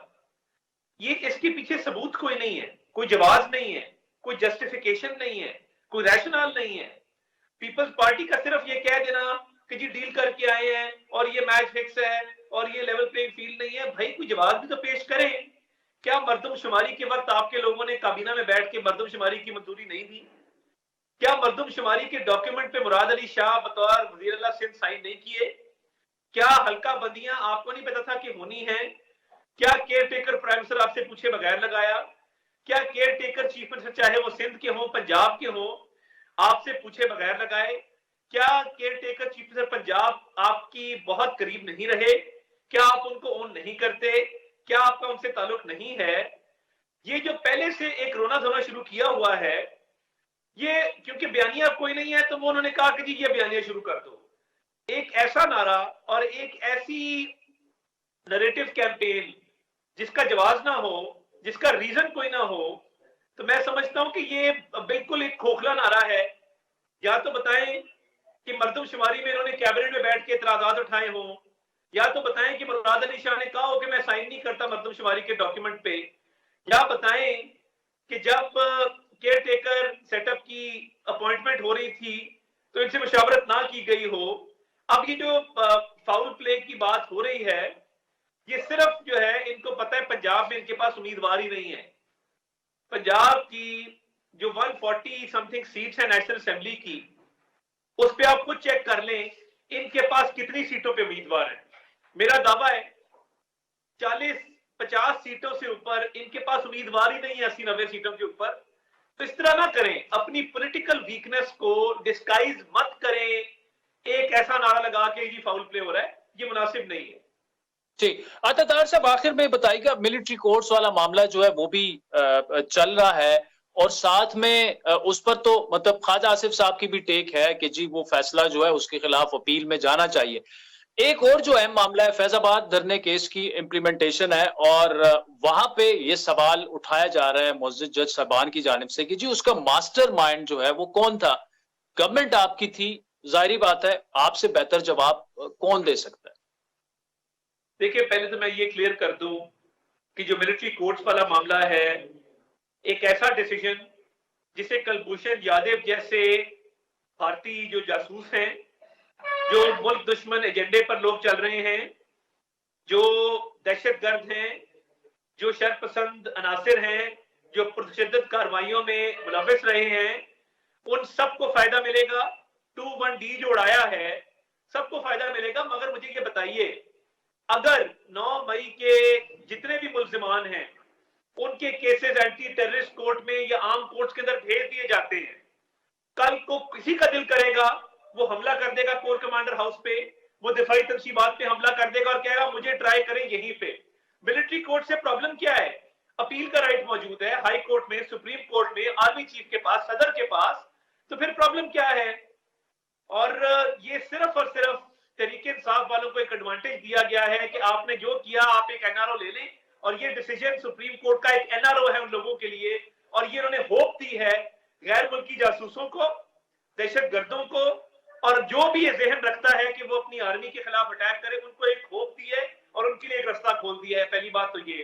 یہ اس کے پیچھے ثبوت کوئی نہیں ہے، کوئی جواز نہیں ہے، کوئی جسٹیفیکیشن نہیں ہے، کوئی ریشنال نہیں ہے. پیپلز پارٹی کا صرف یہ کہہ دینا کہ جی ڈیل کر کے آئے ہیں اور یہ میچ فکس ہے اور یہ لیول پلینگ فیلڈ نہیں ہے. بھائی کوئی جواز بھی تو پیش کریں. کیا مردم شماری کے وقت آپ کے لوگوں نے کابینہ میں بیٹھ کے مردم شماری کی منظوری نہیں دی؟ کیا مردم شماری کے ڈاکیومنٹ پہ مراد علی شاہ بطور وزیر اعلیٰ سندھ سائن نہیں کیے؟ کیا حلقہ بندیاں آپ کو نہیں پتا تھا کہ ہونی ہیں؟ کیا کیئر ٹیکر پرائم منسٹر آپ سے پوچھے بغیر لگایا؟ کیا کیئر ٹیکر چیف منسٹر چاہے وہ سندھ کے ہوں، پنجاب کے ہوں، آپ سے پوچھے بغیر لگائے؟ کیا care taker chief minister Punjab آپ کی بہت قریب نہیں رہے؟ کیا آپ ان کو اون نہیں کرتے؟ کیا آپ کا ان سے تعلق نہیں ہے؟ یہ جو پہلے سے ایک رونا دھونا شروع کیا ہوا ہے، یہ کیونکہ بیانیہ کوئی نہیں ہے تو وہ انہوں نے کہا کہ جی یہ بیانیہ شروع کر دو. ایک ایسا نعرہ اور ایک ایسی نریٹو کیمپین جس کا جواز نہ ہو، جس کا ریزن کوئی نہ ہو، تو میں سمجھتا ہوں کہ یہ بالکل ایک کھوکھلا نعرہ ہے. یا تو بتائیں کہ مردم شماری میں انہوں نے کیبنٹ میں بیٹھ کے اعتراضات اٹھائے ہوں، یا تو بتائیں کہ مراد علی شاہ نے کہا ہو کہ میں سائن نہیں کرتا مردم شماری کے ڈاکیومنٹ پہ، یا بتائیں کہ جب کیئر ٹیکر سیٹ اپ کی اپوائنٹمنٹ ہو رہی تھی تو ان سے مشاورت نہ کی گئی ہو۔ اب یہ جو فاؤل پلے کی بات ہو رہی ہے، یہ صرف جو ہے ان کو پتہ ہے پنجاب میں ان کے پاس امیدوار ہی نہیں ہے۔ پنجاب کی جو 140 سم تھنگ سیٹس ہیں نیشنل اسمبلی کی، اس پہ آپ خود چیک کر لیں ان کے پاس کتنی سیٹوں پہ امیدوار ہیں۔ میرا دعویٰ ہے 40-50 سیٹوں سے اوپر ان کے پاس امیدوار ہی نہیں ہے، 80-90 سیٹوں کے اوپر۔ تو اس طرح نہ کریں، اپنی پولیٹیکل ویکنس کو ڈسکائز مت کریں ایک ایسا نعرہ لگا کے جی فاؤل پلے ہو رہا ہے، یہ مناسب نہیں ہے۔ ٹھیک، عطا طاہر صاحب آخر میں بتائیے گا، ملٹری کورٹس والا معاملہ جو ہے وہ بھی چل رہا ہے، اور ساتھ میں اس پر تو مطلب خواجہ آصف صاحب کی بھی ٹیک ہے کہ جی وہ فیصلہ جو ہے اس کے خلاف اپیل میں جانا چاہیے۔ ایک اور جو اہم معاملہ ہے فیض آباد دھرنے کیس کی امپلیمنٹیشن ہے، اور وہاں پہ یہ سوال اٹھایا جا رہا ہے معزز جج صاحبان کی جانب سے کہ جی اس کا ماسٹر مائنڈ جو ہے وہ کون تھا؟ گورنمنٹ آپ کی تھی، ظاہری بات ہے آپ سے بہتر جواب کون دے سکتا ہے؟ دیکھیں پہلے تو میں یہ کلیئر کر دوں کہ جو ملٹری کورٹس والا معاملہ ہے ایک ایسا ڈیسیجن جسے کلبھوشن یادو جیسے بھارتی جو جاسوس ہیں، جو ملک دشمن ایجنڈے پر لوگ چل رہے ہیں، جو دہشت گرد ہیں، جو شر پسند عناصر ہیں، جو پرتشدد کارروائیوں میں ملوث رہے ہیں، ان سب کو فائدہ ملے گا۔ 21D جو اڑایا ہے سب کو فائدہ ملے گا۔ مگر مجھے یہ بتائیے اگر 9 مئی کے جتنے بھی ملزمان ہیں ان کے کیسز اینٹی ٹیررسٹ کورٹ میں یا عام کورٹس کے اندر بھیج دیے جاتے ہیں، کل کو کسی کا دل کرے گا وہ حملہ کر دے گا کور کمانڈر ہاؤس پہ، وہ دفاعی تنصیبات پہ حملہ کر دے گا اور کہے گا مجھے ٹرائی کریں یہیں پہ۔ ملٹری کورٹ سے پرابلم کیا ہے؟ اپیل کا رائٹ موجود ہے ہائی کورٹ میں، سپریم کورٹ میں، آرمی چیف کے پاس، صدر کے پاس، تو پھر پرابلم کیا ہے؟ اور یہ صرف اور صرف تحریک انصاف والوں کو ایک ایڈوانٹیج دیا گیا ہے کہ آپ نے جو کیا آپ ایک این آر او لے لیں، اور یہ ڈیسیجن سپریم کورٹ کا ایک این آر او ہے ان لوگوں کے لیے، اور یہ انہوں نے ہوپ دی ہے غیر ملکی جاسوسوں کو، دہشت گردوں کو، اور جو بھی یہ ذہن رکھتا ہے کہ وہ اپنی آرمی کے خلاف اٹیک کرے، ان کو ایک ہوپ دی ہے اور ان کے لیے ایک رستہ کھول دیا ہے۔ پہلی بات تو یہ۔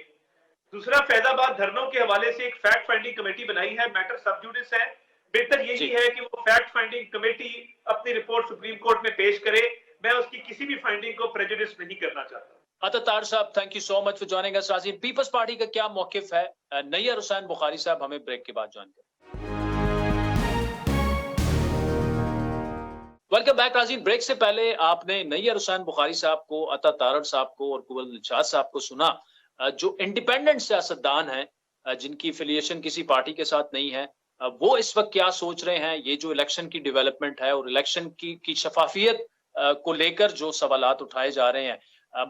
دوسرا، فیض آباد دھرنوں کے حوالے سے ایک فیکٹ فائنڈنگ کمیٹی بنائی ہے، میٹر سب جوڈس ہے، بہتر یہی ہے کہ وہ فیکٹ فائنڈنگ کمیٹی اپنی رپورٹ سپریم کورٹ میں پیش کرے۔ میں اس کی کسی بھی فائنڈنگ کو پریجوڈس نہیں کرنا چاہتا۔ عطا طاہر صاحب thank you so much for joining us. ناظرین، پیپلز پارٹی کا کیا موقف ہے؟ نیّر حسین بخاری صاحب ہمیں بریک کے بعد جوائن کریں۔ ویلکم بیک ناظرین، بریک سے پہلے آپ نے نیّر حسین بخاری صاحب کو، عطا طاہر صاحب کو اور قبل دلشاد صاحب کو سنا، جو انڈیپینڈنٹ سیاستدان ہیں جن کی افیلیشن کسی پارٹی کے ساتھ نہیں ہے، وہ اس وقت کیا سوچ رہے ہیں یہ جو الیکشن کی ڈیولپمنٹ ہے اور الیکشن کی شفافیت کو لے کر جو سوالات اٹھائے جا رہے ہیں۔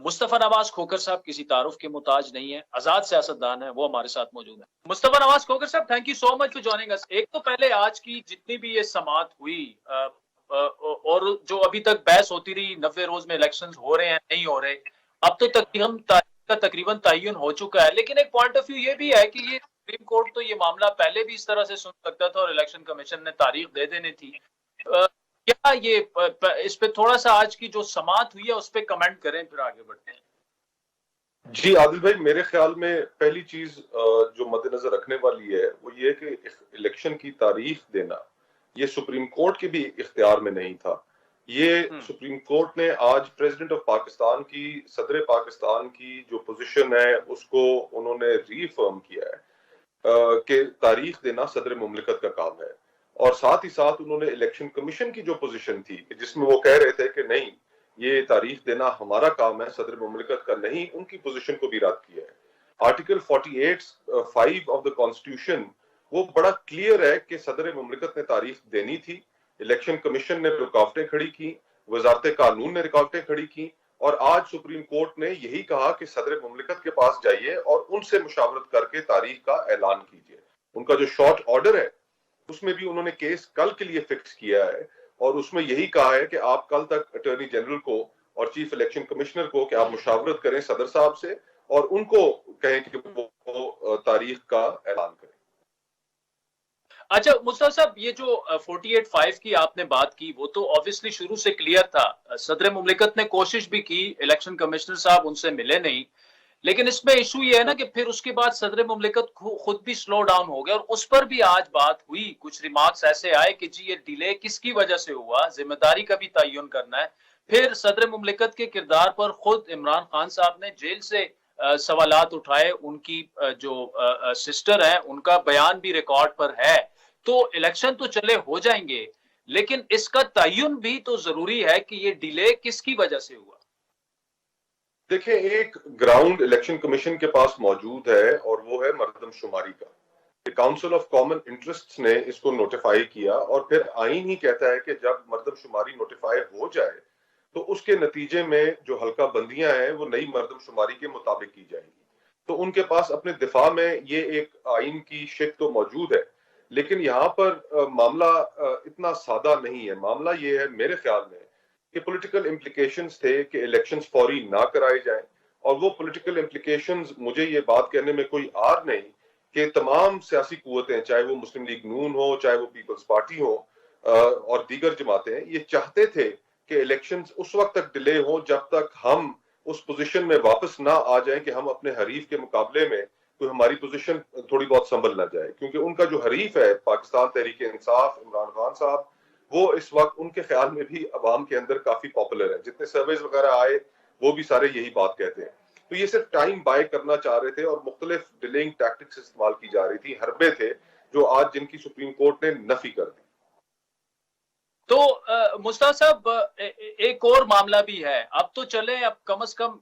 مصطفیٰ نواز کھوکر صاحب کسی تعارف کے محتاج نہیں ہے، آزاد سیاستدان ہیں، وہ ہمارے ساتھ موجود ہیں۔ مصطفیٰ نواز کھوکر صاحب thank you so much for joining us. ایک تو پہلے آج کی جتنی بھی یہ سماعت ہوئی اور جو ابھی تک بحث ہوتی رہی 90 روز میں الیکشن ہو رہے ہیں نہیں ہو رہے، اب تو تقریباً تعین ہو چکا ہے، لیکن ایک پوائنٹ آف ویو یہ بھی ہے کہ یہ سپریم کورٹ تو یہ معاملہ پہلے بھی اس طرح سے سن سکتا تھا اور الیکشن کمیشن نے تاریخ دے دینی تھی۔ کیا یہ اس پہ تھوڑا سا آج کی جو سماعت ہوئی ہے اس پہ کمنٹ کریں، پھر آگے بڑھتے ہیں۔ جی عادل بھائی، میرے خیال میں پہلی چیز جو مد نظر رکھنے والی ہے وہ یہ کہ الیکشن کی تاریخ دینا یہ سپریم کورٹ کے بھی اختیار میں نہیں تھا۔ یہ سپریم کورٹ نے آج پریزیڈنٹ آف پاکستان کی، صدر پاکستان کی جو پوزیشن ہے اس کو انہوں نے ری فرم کیا ہے کہ تاریخ دینا صدر مملکت کا کام ہے، اور ساتھ ہی ساتھ انہوں نے الیکشن کمیشن کی جو پوزیشن تھی جس میں وہ کہہ رہے تھے کہ نہیں یہ تاریخ دینا ہمارا کام ہے صدر مملکت کا نہیں، ان کی پوزیشن کو بھی رد کیا ہے۔ آرٹیکل 48(5) آف دا کانسٹیٹیوشن وہ بڑا کلیئر ہے کہ صدر مملکت نے تاریخ دینی تھی، الیکشن کمیشن نے رکاوٹیں کھڑی کی، وزارت قانون نے رکاوٹیں کھڑی کی، اور آج سپریم کورٹ نے یہی کہا کہ صدر مملکت کے پاس جائیے اور ان سے مشاورت کر کے تاریخ کا اعلان کیجیے۔ ان کا جو شارٹ آرڈر ہے اس میں بھی انہوں نے کیس کل کے لیے فکس کیا ہے، اور اس میں یہی کہا ہے کہ آپ کل تک اٹارنی جنرل کو اور چیف الیکشن کمشنر کو کہ آپ مشاورت کریں صدر صاحب سے اور ان کو کہیں کہ وہ تاریخ کا اعلان کریں۔ अच्छा मुस्तफा साहब, ये जो 48-5 की आपने बात की, वो तो ऑब्वियसली शुरू से क्लियर था। सदर मुमलिकत ने कोशिश भी की, इलेक्शन कमिश्नर साहब उनसे मिले नहीं, लेकिन इसमें इशू ये है ना कि फिर उसके बाद सदर मुमलिकत खुद भी स्लो डाउन हो गया, और उस पर भी आज बात हुई। कुछ रिमार्क्स ऐसे आए कि जी ये डिले किसकी वजह से हुआ, जिम्मेदारी का भी तयन करना है। फिर सदर मुमलिकत के किरदार पर खुद इमरान खान साहब ने जेल से सवालात उठाए, उनकी जो सिस्टर है उनका बयान भी रिकॉर्ड पर है। तो इलेक्शन तो चले हो जाएंगे, लेकिन इसका तयन भी तो जरूरी है कि ये डिले किसकी वजह से हुआ। देखिए, एक ग्राउंड इलेक्शन कमीशन के पास मौजूद है और वो है मर्दमशुमारी का। काउंसिल ऑफ कॉमन इंटरेस्ट्स ने इसको नोटिफाई किया, और फिर आईन ही कहता है कि जब मर्दमशुमारी नोटिफाई हो जाए तो उसके नतीजे में जो हल्का बंदियां हैं वो नई मर्दमशुमारी के मुताबिक की जाएंगी। तो उनके पास अपने दिफा में ये एक आइन की शिक तो मौजूद है, लेकिन यहाँ पर मामला इतना सादा नहीं है। मामला ये है मेरे ख्याल में कि पॉलिटिकल इम्प्लीकेशंस थे कि इलेक्शंस फौरी ना कराए जाएं, और वो पॉलिटिकल इम्प्लीकेशंस, मुझे ये बात कहने में कोई आर नहीं कि तमाम सियासी कुव्वतें, चाहे वो मुस्लिम लीग नून हो, चाहे वो पीपल्स पार्टी हो और दीगर जमातें, ये चाहते थे कि इलेक्शंस उस वक्त तक डिले हो जब तक हम उस पोजीशन में वापस ना आ जाएं कि हम अपने हरीफ के मुकाबले में कोई हमारी पोजीशन थोड़ी बहुत संभल ना जाए। क्योंकि उनका जो हरीफ है पाकिस्तान तहरीक इंसाफ, इमरान खान साहब, वो इस वक्त उनके ख्याल में भी अवाम के अंदर काफी पॉपुलर है। जितने सर्वेज वगैरह आए वो भी सारे यही बात कहते हैं। तो ये सिर्फ टाइम बाय करना चाह रहे थे और मुख्तलिफ डिलेइंग टैक्टिक्स इस्तेमाल की जा रही थी, हरबे थे जो आज जिनकी सुप्रीम कोर्ट ने नफी कर दी। तो मुस्तफा साहब, एक और मामला भी है। अब तो चले, अब कम से कम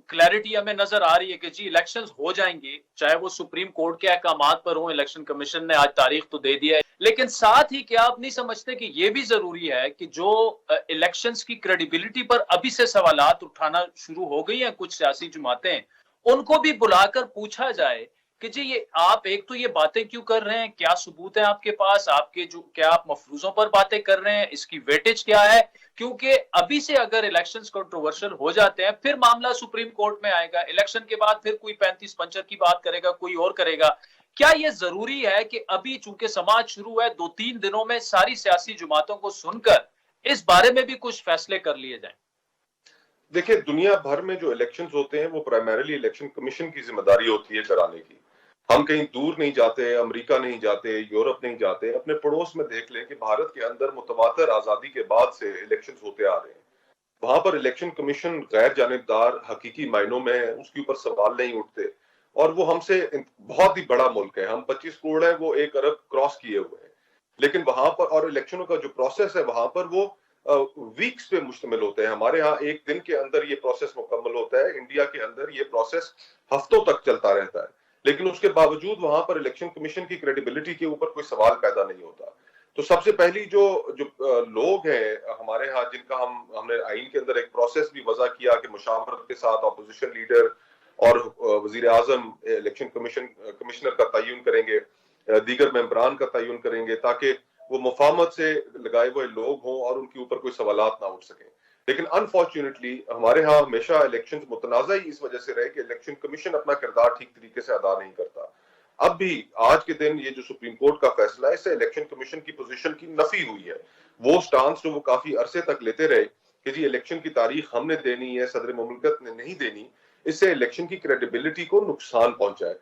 क्लैरिटी हमें नजर आ रही है कि जी इलेक्शंस हो जाएंगे, चाहे वो सुप्रीम कोर्ट के अहकामात पर हो। इलेक्शन कमीशन ने आज तारीख तो दे दिया है, लेकिन साथ ही क्या आप नहीं समझते कि ये भी जरूरी है कि जो इलेक्शंस की क्रेडिबिलिटी पर अभी से सवालात उठाना शुरू हो गई हैं कुछ सियासी जमातें, उनको भी बुलाकर पूछा जाए कि जी ये आप एक तो ये बातें क्यों कर रहे हैं, क्या सबूत है आपके पास, आपके जो क्या आप मफरूजों पर बातें कर रहे हैं, इसकी वेटेज क्या है। क्योंकि अभी से अगर इलेक्शंस कंट्रोवर्शियल हो जाते हैं, फिर मामला सुप्रीम कोर्ट में आएगा, इलेक्शन के बाद फिर कोई 35-50 की बात करेगा, कोई और करेगा। क्या ये जरूरी है कि अभी चूंकि समाज शुरू है, 2-3 दिनों में सारी सियासी जमातों को सुनकर इस बारे में भी कुछ फैसले कर लिए जाए? देखिए, दुनिया भर में जो इलेक्शंस होते हैं वो प्राइमरीली इलेक्शन कमीशन की जिम्मेदारी होती है कराने की। हम कहीं दूर नहीं जाते, अमेरिका नहीं जाते, यूरोप नहीं जाते। अपने पड़ोस में देख लें कि भारत के अंदर मुतवातर आजादी के बाद से इलेक्शंस होते आ रहे हैं। वहां पर इलेक्शन कमीशन गैर जानिबदार हकीकी मायनों में है, उसके ऊपर सवाल नहीं उठते। और वो हमसे बहुत ही बड़ा मुल्क है, हम 25 करोड़ है, वो 1 अरब क्रॉस किए हुए हैं। लेकिन वहां पर और इलेक्शनों का जो प्रोसेस है वहां पर वो वीक्स पे मुश्तमिल होते हैं। हमारे यहाँ एक दिन के अंदर ये प्रोसेस मुकम्मल होता है, इंडिया के अंदर ये प्रोसेस हफ्तों तक चलता रहता है। लेकिन उसके बावजूद वहां पर इलेक्शन कमीशन की क्रेडिबिलिटी के ऊपर कोई सवाल पैदा नहीं होता। तो सबसे पहली जो लोग हैं हमारे यहाँ, जिनका हमने आइन के अंदर एक प्रोसेस भी वजह किया कि मुशावरत के साथ अपोजिशन लीडर और वजीर आजम इलेक्शन कमिश्नर का तयन करेंगे, दीगर मेंबरान का तयन करेंगे, ताकि वो मुफाहमत से लगाए हुए लोग हों और उनके ऊपर कोई सवालात ना उठ सकें। लेकिन अनफॉर्चुनेटली हमारे यहाँ हमेशा इलेक्शन मुतनाज़ा ही इस वजह से रहे कि इलेक्शन कमीशन अपना किरदार ठीक तरीके से अदा नहीं करता। अब भी आज के दिन ये जो सुप्रीम कोर्ट का फैसला है, इससे इलेक्शन कमीशन की पोजीशन की नफी हुई है। वो स्टांस जो वो काफी अरसे तक लेते रहे कि जी इलेक्शन की तारीख हमने देनी है, सदर मुमलिकत ने नहीं देनी, इससे इलेक्शन की क्रेडिबिलिटी को नुकसान पहुंचा है,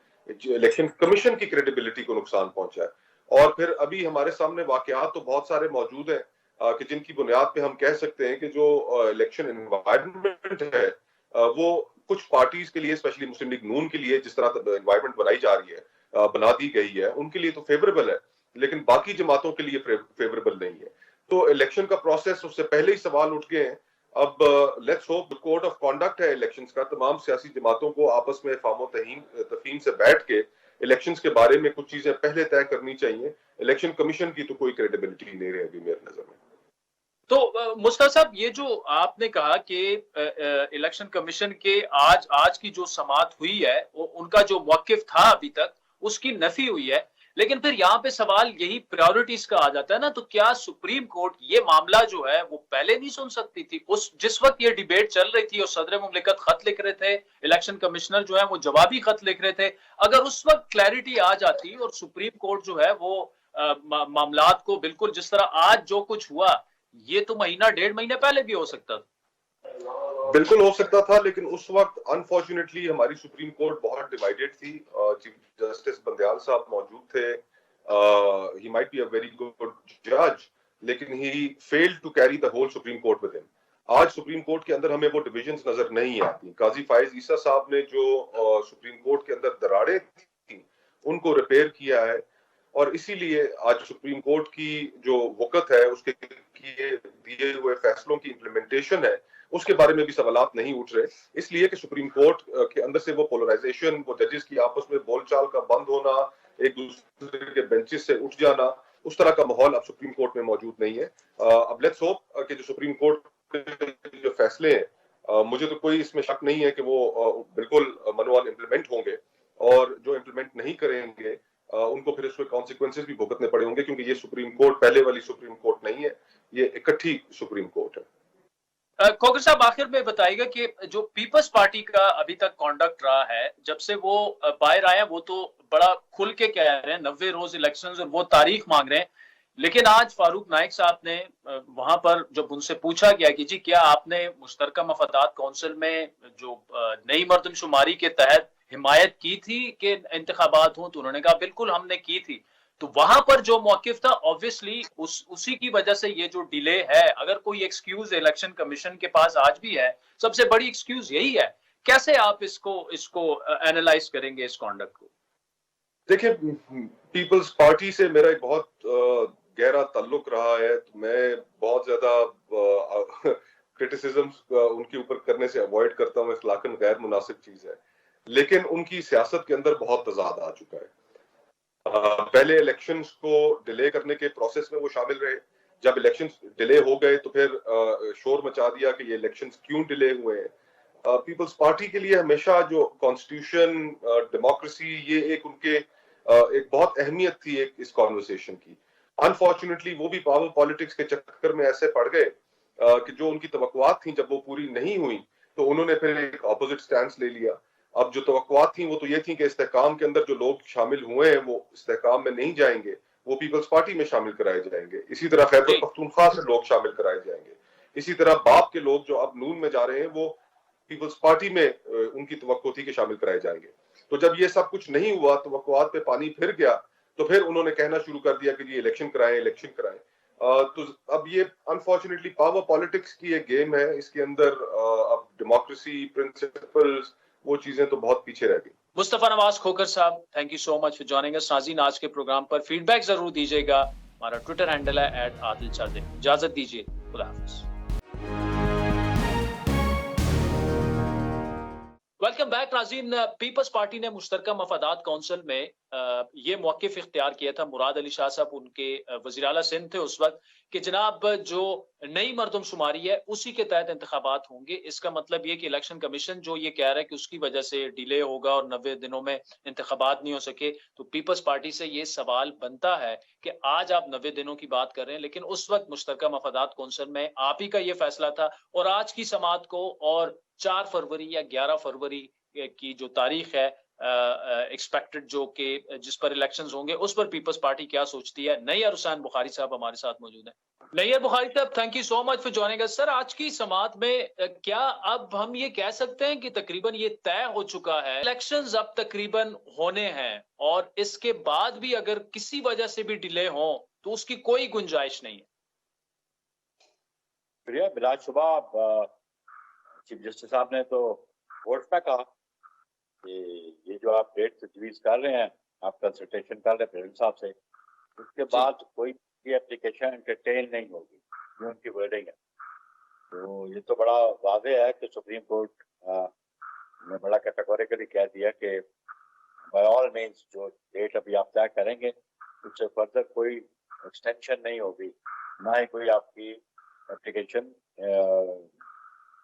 इलेक्शन कमीशन की क्रेडिबिलिटी को नुकसान पहुंचा है। और फिर अभी हमारे सामने वाकयात तो बहुत सारे मौजूद हैं कि जिनकी बुनियाद पे हम कह सकते हैं कि जो इलेक्शन एनवायरनमेंट है वो कुछ पार्टीज के लिए, स्पेशली मुस्लिम लीग नून के लिए, जिस तरह एनवायरनमेंट बनाई जा रही है, बना दी गई है, उनके लिए तो फेवरेबल है, लेकिन बाकी जमातों के लिए फेवरेबल नहीं है। तो इलेक्शन का प्रोसेस, उससे पहले ही सवाल उठ गए हैं। अब let's hope code of conduct है इलेक्शंस का, तमाम सियासी जमातों को आपस में फाहम तफहीम से बैठ के इलेक्शंस के बारे में कुछ चीजें पहले तय करनी चाहिए। इलेक्शन कमीशन की तो कोई क्रेडिबिलिटी नहीं रहेगी मेरी नजर में। तो मुस्तफा साहब, ये जो आपने कहा कि इलेक्शन कमीशन के आज की जो समाअत हुई है, उनका जो मौकिफ था अभी तक, उसकी नफी हुई है, लेकिन फिर यहाँ पे सवाल यही प्रायोरिटीज का आ जाता है ना। तो क्या सुप्रीम कोर्ट ये मामला जो है वो पहले नहीं सुन सकती थी? जिस वक्त ये डिबेट चल रही थी और सदर मुमलिकत खत लिख रहे थे, इलेक्शन कमिश्नर जो है वो जवाबी खत लिख रहे थे, अगर उस वक्त क्लैरिटी आ जाती और सुप्रीम कोर्ट जो है वो मामलात को बिल्कुल जिस तरह आज जो कुछ हुआ, ये तो महीना 1.5 महीने पहले भी हो सकता था। बिल्कुल हो सकता था, लेकिन उस वक्त अनफॉर्चुनेटली हमारी सुप्रीम कोर्ट बहुत डिवाइडेड थी। चीफ जस्टिस बंदयाल साहब मौजूद थे। He might be a very good जज, लेकिन he failed to carry the whole supreme court with him. आज सुप्रीम कोर्ट के अंदर हमें वो डिविजन्स नजर नहीं आती। काजी फाइज ईसा साहब ने जो सुप्रीम कोर्ट के अंदर दरारें थी उनको रिपेयर किया है, और इसीलिए आज सुप्रीम कोर्ट की जो वक़्त है, उसके दिए हुए फैसलों की इम्प्लीमेंटेशन है, उसके बारे में भी सवालात नहीं उठ रहे, इसलिए कि सुप्रीम कोर्ट के अंदर से वो पोलराइजेशन, वो जजेस की आपस में बोलचाल का बंद होना, एक दूसरे के बेंचेस से उठ जाना, उस तरह का माहौल अब सुप्रीम कोर्ट में मौजूद नहीं है। अब लेट्स होप कि जो सुप्रीम कोर्ट के जो फैसले हैं, मुझे तो कोई इसमें शक नहीं है कि वो बिल्कुल मनोवाल इम्प्लीमेंट होंगे, और जो इम्प्लीमेंट नहीं करेंगे उनको फिर इसके कॉन्सिक्वेंसेस भी भुगतने पड़े होंगे, क्योंकि ये सुप्रीम कोर्ट पहले वाली सुप्रीम कोर्ट नहीं है, ये इकट्ठी सुप्रीम कोर्ट है। खोखर साहब, आखिर में बताइएगा कि जो पीपल्स पार्टी का अभी तक कॉन्डक्ट रहा है, जब से वो बाहर आए, वो तो बड़ा खुल के कह रहे हैं 90 रोज इलेक्शंस और वो तारीख मांग रहे हैं, लेकिन आज फारूक नाइक साहब ने वहां पर जब उनसे पूछा गया कि जी क्या आपने मुश्तरका मफादात काउंसिल में जो नई मर्दमशुमारी के तहत हिमायत की थी कि इंतखाबात हों, तो उन्होंने कहा बिल्कुल हमने की थी। तो वहां पर जो मौकिफ था, ऑब्वियसली उसी की वजह से ये जो डिले है, अगर कोई एक्सक्यूज इलेक्शन कमीशन के पास आज भी है, सबसे बड़ी एक्सक्यूज यही है। कैसे आप इसको एनालाइज करेंगे इस कॉन्डक्ट को? देखिए, पीपल्स पार्टी से मेरा एक बहुत गहरा ताल्लुक रहा है, तो मैं बहुत ज्यादा क्रिटिसिज्म उनके ऊपर करने से अवॉइड करता हूँ, इखलाकन गैर मुनासिब चीज है, लेकिन उनकी सियासत के अंदर बहुत तजाद आ चुका है। पहले इलेक्शंस को डिले करने के प्रोसेस में वो शामिल रहे, जब इलेक्शंस डिले हो गए तो फिर शोर मचा दिया कि ये इलेक्शंस क्यों डिले हुए हैं। पीपल्स पार्टी के लिए हमेशा जो कॉन्स्टिट्यूशन, डेमोक्रेसी, ये एक उनके एक बहुत अहमियत थी एक इस कॉन्वर्सेशन की। अनफॉर्चुनेटली वो भी पावर पॉलिटिक्स के चक्कर में ऐसे पड़ गए कि जो उनकी तवक्कुआत थी जब वो पूरी नहीं हुई तो उन्होंने फिर एक ऑपोजिट स्टैंस ले लिया। अब जो तवक्कुआत थी वो तो ये थी कि इस्तेहकाम के अंदर जो लोग शामिल हुए हैं वो इस्तेहकाम में नहीं जाएंगे, वो पीपल्स पार्टी में शामिल कराए जाएंगे। इसी तरह खैबर पख्तूनख्वा से लोग शामिल कराए जाएंगे। इसी तरह बाप के लोग जो अब नून में जा रहे हैं वो पीपल्स पार्टी में उनकी तवक्को थी कि शामिल कराए जाएंगे। तो जब ये सब कुछ नहीं हुआ, तवक्कुआत पे पानी फिर गया, तो फिर उन्होंने कहना शुरू कर दिया कि ये इलेक्शन कराएं, इलेक्शन कराएं। तो अब ये अनफॉर्चुनेटली पावर पॉलिटिक्स की एक गेम है, इसके अंदर अब डेमोक्रेसी, प्रिंसिपल्स, वो चीजें तो बहुत पीछे रह गई। मुस्तफा नवाज खोखर साहब, thank you so much for joining अस। नाज़रीन, आज के प्रोग्राम पर फीडबैक जरूर दीजिएगा। हमारा ट्विटर हैंडल है @आदिल। इजाजत दीजिए, खुदा हाफिज। वेलकम बैक नाज़रीन। पीपल्स पार्टी ने मुश्तरका मफादात काउंसिल में ये मौक़िफ़ इख्तियार किया था। मुराद अली शाह साहब उनके वज़ीर आला सिंध थे उस वक्त, कि जनाब जो नई मर्दमशुमारी है उसी के तहत इंतखाबात होंगे। इसका मतलब ये कि इलेक्शन कमीशन जो ये कह रहा है कि उसकी वजह से डिले होगा और 90 दिनों में इंतखाबात नहीं हो सके, तो पीपल्स पार्टी से ये सवाल बनता है कि आज आप 90 दिनों की बात कर रहे हैं, लेकिन उस वक्त मुश्तरका मफादात काउंसिल में आप ही का ये फैसला था, और आज की समाअत को और 4 फरवरी या 11 फरवरी की जो तारीख है एक्सपेक्टेड जो कि जिस पर इलेक्शंस होंगे, उस पर पीपल्स पार्टी क्या सोचती है? नैयर हुसैन बुखारी साहब हमारे साथ मौजूद हैं। नैयर बुखारी साहब, thank you so much for joining us. Sir, आज की समाअत में क्या अब हम ये कह सकते हैं कि तकरीबन ये तय हो चुका है, इलेक्शंस अब तकरीबन होने हैं, और इसके बाद भी अगर किसी वजह से भी डिले हो तो उसकी कोई गुंजाइश नहीं है? बिलाशुबा चीफ जस्टिस साहब ने तो वोट पे कहा कि ये जो आप डेट तजवीज़ कर रहे हैं, आप कंसल्टेशन कर रहे हैं प्रेसिडेंट साहब से, उसके बाद कोई एप्लीकेशन एंटरटेन नहीं होगी, ये उनकी वर्डिंग है। तो ये तो बड़ा वाज़ेह है कि सुप्रीम कोर्ट ने बड़ा कैटेगोरिकली कह दिया कि बाय ऑल मीन्स जो डेट अभी आप तय करेंगे उससे फर्दर कोई एक्सटेंशन नहीं होगी, ना ही कोई आपकी एप्लीकेशन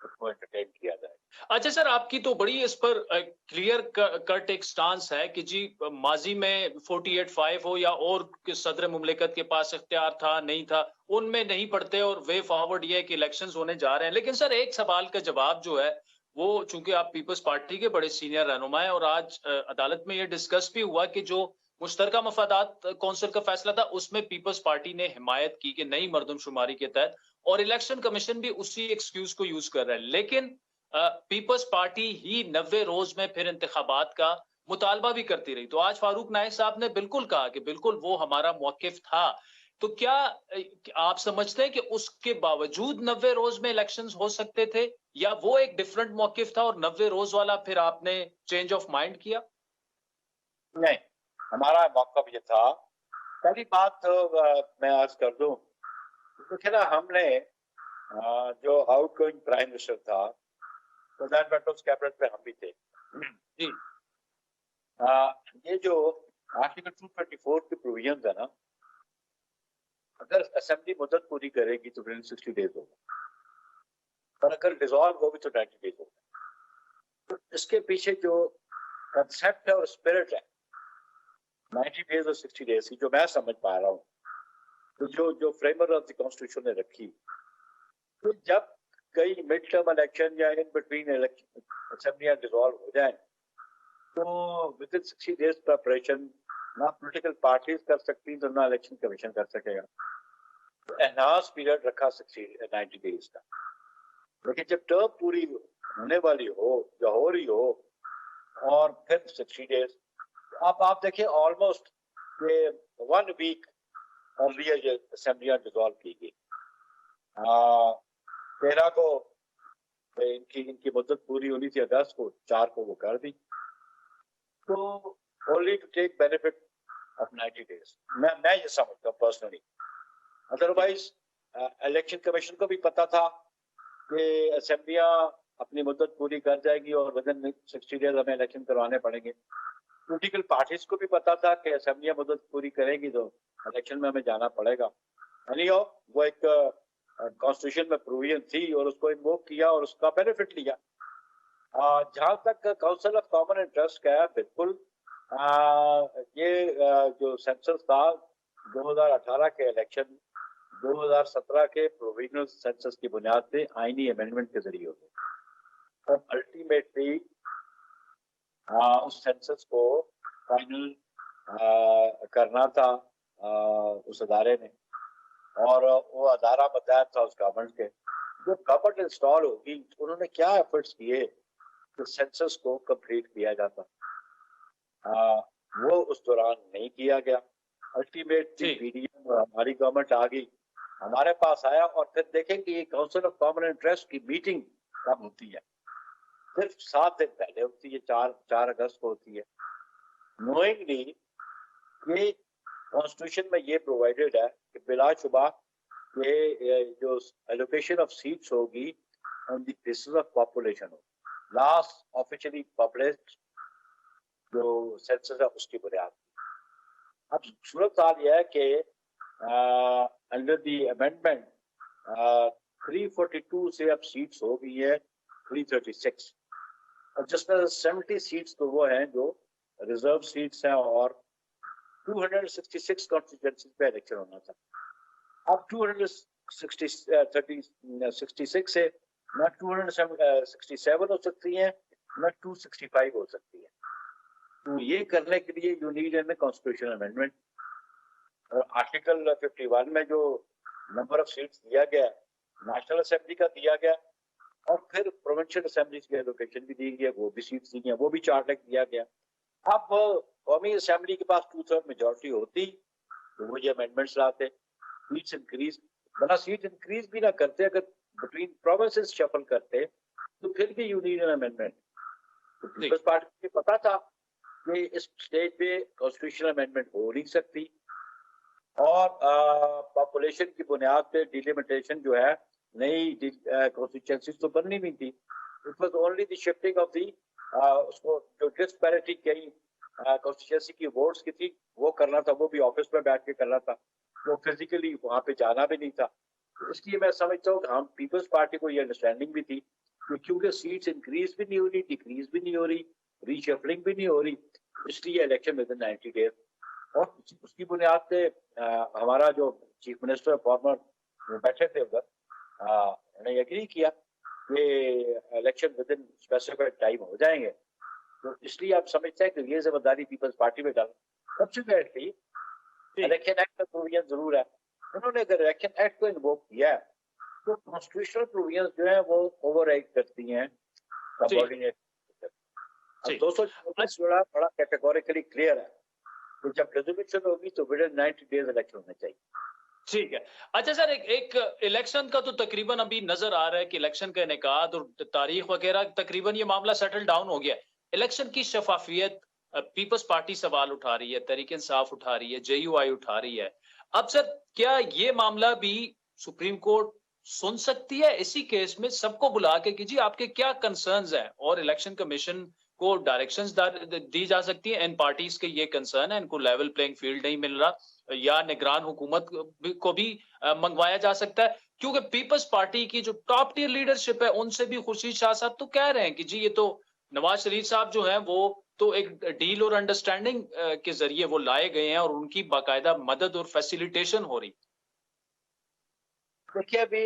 उसको एंटरटेन किया जाए। अच्छा सर, आपकी तो बड़ी इस पर क्लियर कट एक स्टांस है कि जी माजी में 48-5 हो या और सदर मुमलिकत के पास इख्तियार था नहीं था, उनमें नहीं पड़ते, और वे फॉरवर्ड ये है कि इलेक्शंस होने जा रहे हैं। लेकिन सर, एक सवाल का जवाब जो है वो, चूंकि आप पीपल्स पार्टी के बड़े सीनियर रहनुमा हैं, और आज अदालत में ये डिस्कस भी हुआ कि जो मुश्तरका मफादात कौंसिल का फैसला था, उसमें पीपल्स पार्टी ने हिमायत की कि नई मर्दमशुमारी के तहत, और इलेक्शन कमीशन भी उसी एक्सक्यूज को यूज कर रहा है। लेकिन पीपल्स पार्टी ही 90 रोज में फिर इंतखाबात का मुतालबा भी करती रही। तो आज फारूक नाइक साहब ने बिल्कुल कहा कि बिल्कुल वो हमारा मौकिफ था। तो क्या आप समझते हैं कि उसके बावजूद 90 रोज में इलेक्शंस हो सकते थे, या वो एक डिफरेंट मौकिफ था और 90 रोज वाला फिर आपने चेंज ऑफ माइंड किया? नहीं, हमारा मौका ये था। पहली बात तो मैं आज कर दूं, देखिए ना, हमने जो आउटगोइंग प्राइम मिनिस्टर था, प्रधानमंत्री उस कैबिनेट में हम भी थे जी। ये जो आर्टिकल 224 की प्रोविजन है ना, अगर असेंबली मुद्दत पूरी करेगी तो 60 डेज होगा, और अगर डिसॉल्व होगी तो 90 डेज होगा। तो इसके पीछे जो कंसेप्ट है और स्पिरिट है 90 डेज और 60 डेज की, जो मैं समझ पा रहा हूँ, तो जो फ्रेमवर्क ऑफ द कॉन्स्टिट्यूशन ने रखी, तो जब कई मिड टर्म इलेक्शन या इन बिटवीन असेंबलियां डिसॉल्व हो जाए, तो विद इन 60 डेज प्रिपरेशन ना पॉलिटिकल पार्टीज कर सकती, तो ना इलेक्शन कमीशन कर सकेगा। तो एनहांस पीरियड रखा 90 डेज का। लेकिन जब टर्म पूरी होने वाली हो या हो रही हो, और फिर 60 डेज, आप देखिए ऑलमोस्ट 1 वीक ओनली असेंबलियां डिसॉल्व की गई। 13 को इनकी मुद्दत पूरी होनी थी, अगस्त को, 4 को वो कर दी। तो only to take benefit of 90 days, मैं ये समझता हूँ पर्सनली। अदरवाइज इलेक्शन कमीशन को भी पता था कि असेंबलियां अपनी मुद्दत पूरी कर जाएगी और विद इन 60 डेज हमें इलेक्शन करवाने पड़ेंगे। पॉलिटिकल पार्टीज को भी पता था कि असेंबलियां मुद्दत पूरी करेंगी तो इलेक्शन में हमें जाना पड़ेगा। एनीहाउ, वो एक कॉन्स्टिट्यूशन में प्रोविजन थी और उसको इन्वोक किया और उसका बेनिफिट लिया। जहां तक काउंसिल ऑफ कॉमन इंटरेस्ट का है, बिल्कुल ये जो सेंसस था 2018 के इलेक्शन 2017 के प्रोविजनल सेंसस की बुनियाद पे आईनी अमेंडमेंट के जरिए होते, और अल्टीमेटली उस सेंसस को फाइनल करना था उस अदारे ने, और वो अदारा बताया था उस गवर्नमेंट के। जो गवर्नमेंट इंस्टॉल होगी, उन्होंने क्या एफर्ट्स किए कि सेंसस को कंप्लीट किया जाता, वो उस दौरान नहीं किया गया। अल्टीमेटली पीडीएम हमारी गवर्नमेंट आ गई, हमारे पास आया, और फिर देखें कि काउंसिल ऑफ कॉमन इंटरेस्ट की मीटिंग कब होती है, सिर्फ 7 दिन पहले होती है, 4 अगस्त को होती है। नोइंगली ये कॉन्स्टिट्यूशन में ये प्रोवाइडेड है कि बिलाशुबा ये जो एलोकेशन ऑफ सीट्स होगी on the basis of population हो। लास्ट ऑफिशियली पब्लिश्ड जो सेंसस है उसकी बुनियाद। अब सूरत हाल यह है कि अंडर द अमेंडमेंट 342 से अब सीट्स हो गई है 336, और जिसमें 70 सीट्स तो वो हैं जो रिजर्व सीट्स हैं, और 266 कॉन्स्टिट्यूएंसीज पे इलेक्शन होना था। अब 266 से न 267 हो सकती है, न 265 हो सकती है। तो ये करने के लिए you need an constitutional amendment, और आर्टिकल 51 में जो नंबर ऑफ सीट्स दिया गया, नेशनल असेंबली का दिया गया, और फिर प्रोविंशियल असेंबलीज की एलोकेशन भी दी गई, वो भी सीट्स दी गई, वो भी 4 लाख दिया गया। अब कौमी असेंबली के पास 2/3 मेजोरिटी होती तो वो ये अमेंडमेंट्स लाते, सीट्स इंक्रीज, बना सीट इंक्रीज भी ना करते, अगर बिटवीन प्रोविंसेस शफल करते तो फिर भी यू नीड एन अमेंडमेंट। तो पीपल्स पार्टी को पता था कि इस स्टेज पे कॉन्स्टिट्यूशनल अमेंडमेंट हो नहीं सकती, और पॉपुलेशन की बुनियाद पे डिलिमिटेशन जो है, नई कॉन्स्टिट्यूएंसीज तो बननी नहीं थी। It was only the shifting of the उसको जो डिस्पैरिटी कई कॉन्स्टिट्यूएंसी की वोट्स की थी वो करना था, वो भी ऑफिस में बैठ के करना था, वो फिजिकली वहां पे जाना भी नहीं था। तो इसलिए मैं समझता हूँ कि हम पीपल्स पार्टी को ये अंडरस्टैंडिंग भी थी कि क्योंकि सीट्स इंक्रीज भी नहीं हो रही, डिक्रीज भी नहीं हो रही, रीशफलिंग भी नहीं हो रही, इसलिए इलेक्शन विद इन 90 डेज। और उसकी बुनियाद पे हमारा जो चीफ मिनिस्टर फॉर्मर बैठे थे उधर, उन्होंने एग्री किया कि election with in specified time हो जाएंगे। तो इसलिए आप समझते हैं कि ये जिम्मेदारी पीपल्स पार्टी में डाल, सब्सिक्वेंटली इलेक्शन एक्ट का प्रोविजन जरूर है, उन्होंने अगर इलेक्शन एक्ट को इन्वोक किया है तो कॉन्स्टिट्यूशनल प्रोविजन जो है वो ओवरराइड करती हैं सबऑर्डिनेट। जी। 224 बड़ा कैटेगोरिकली क्लियर है, तो जब रेजोल्यूशन होगी तो विद इन 90 डेज इलेक्शन होने चाहिए। ठीक है। अच्छा सर, एक इलेक्शन का तो तकरीबन अभी नजर आ रहा है कि इलेक्शन का इनेकाद और तारीख वगैरह तकरीबन ये मामला सेटल डाउन हो गया है। इलेक्शन की शफाफियत पीपल्स पार्टी सवाल उठा रही है, तहरीक इंसाफ उठा रही है, JUI उठा रही है। अब सर क्या ये मामला भी सुप्रीम कोर्ट सुन सकती है इसी केस में, सबको बुला के कि जी आपके क्या कंसर्न्स हैं, और इलेक्शन कमीशन को डायरेक्शंस दी जा सकती है, इन पार्टीज के ये कंसर्न है, इनको लेवल प्लेइंग फील्ड नहीं मिल रहा, या निगरान हुकूमत को भी मंगवाया जा सकता है? क्योंकि पीपल्स पार्टी की जो टॉप टियर लीडरशिप है उनसे भी खुर्शीद शाह साहब तो कह रहे हैं कि जी ये तो नवाज शरीफ साहब जो हैं वो तो एक डील और अंडरस्टैंडिंग के जरिए वो लाए गए हैं और उनकी बाकायदा मदद और फैसिलिटेशन हो रही। देखिए अभी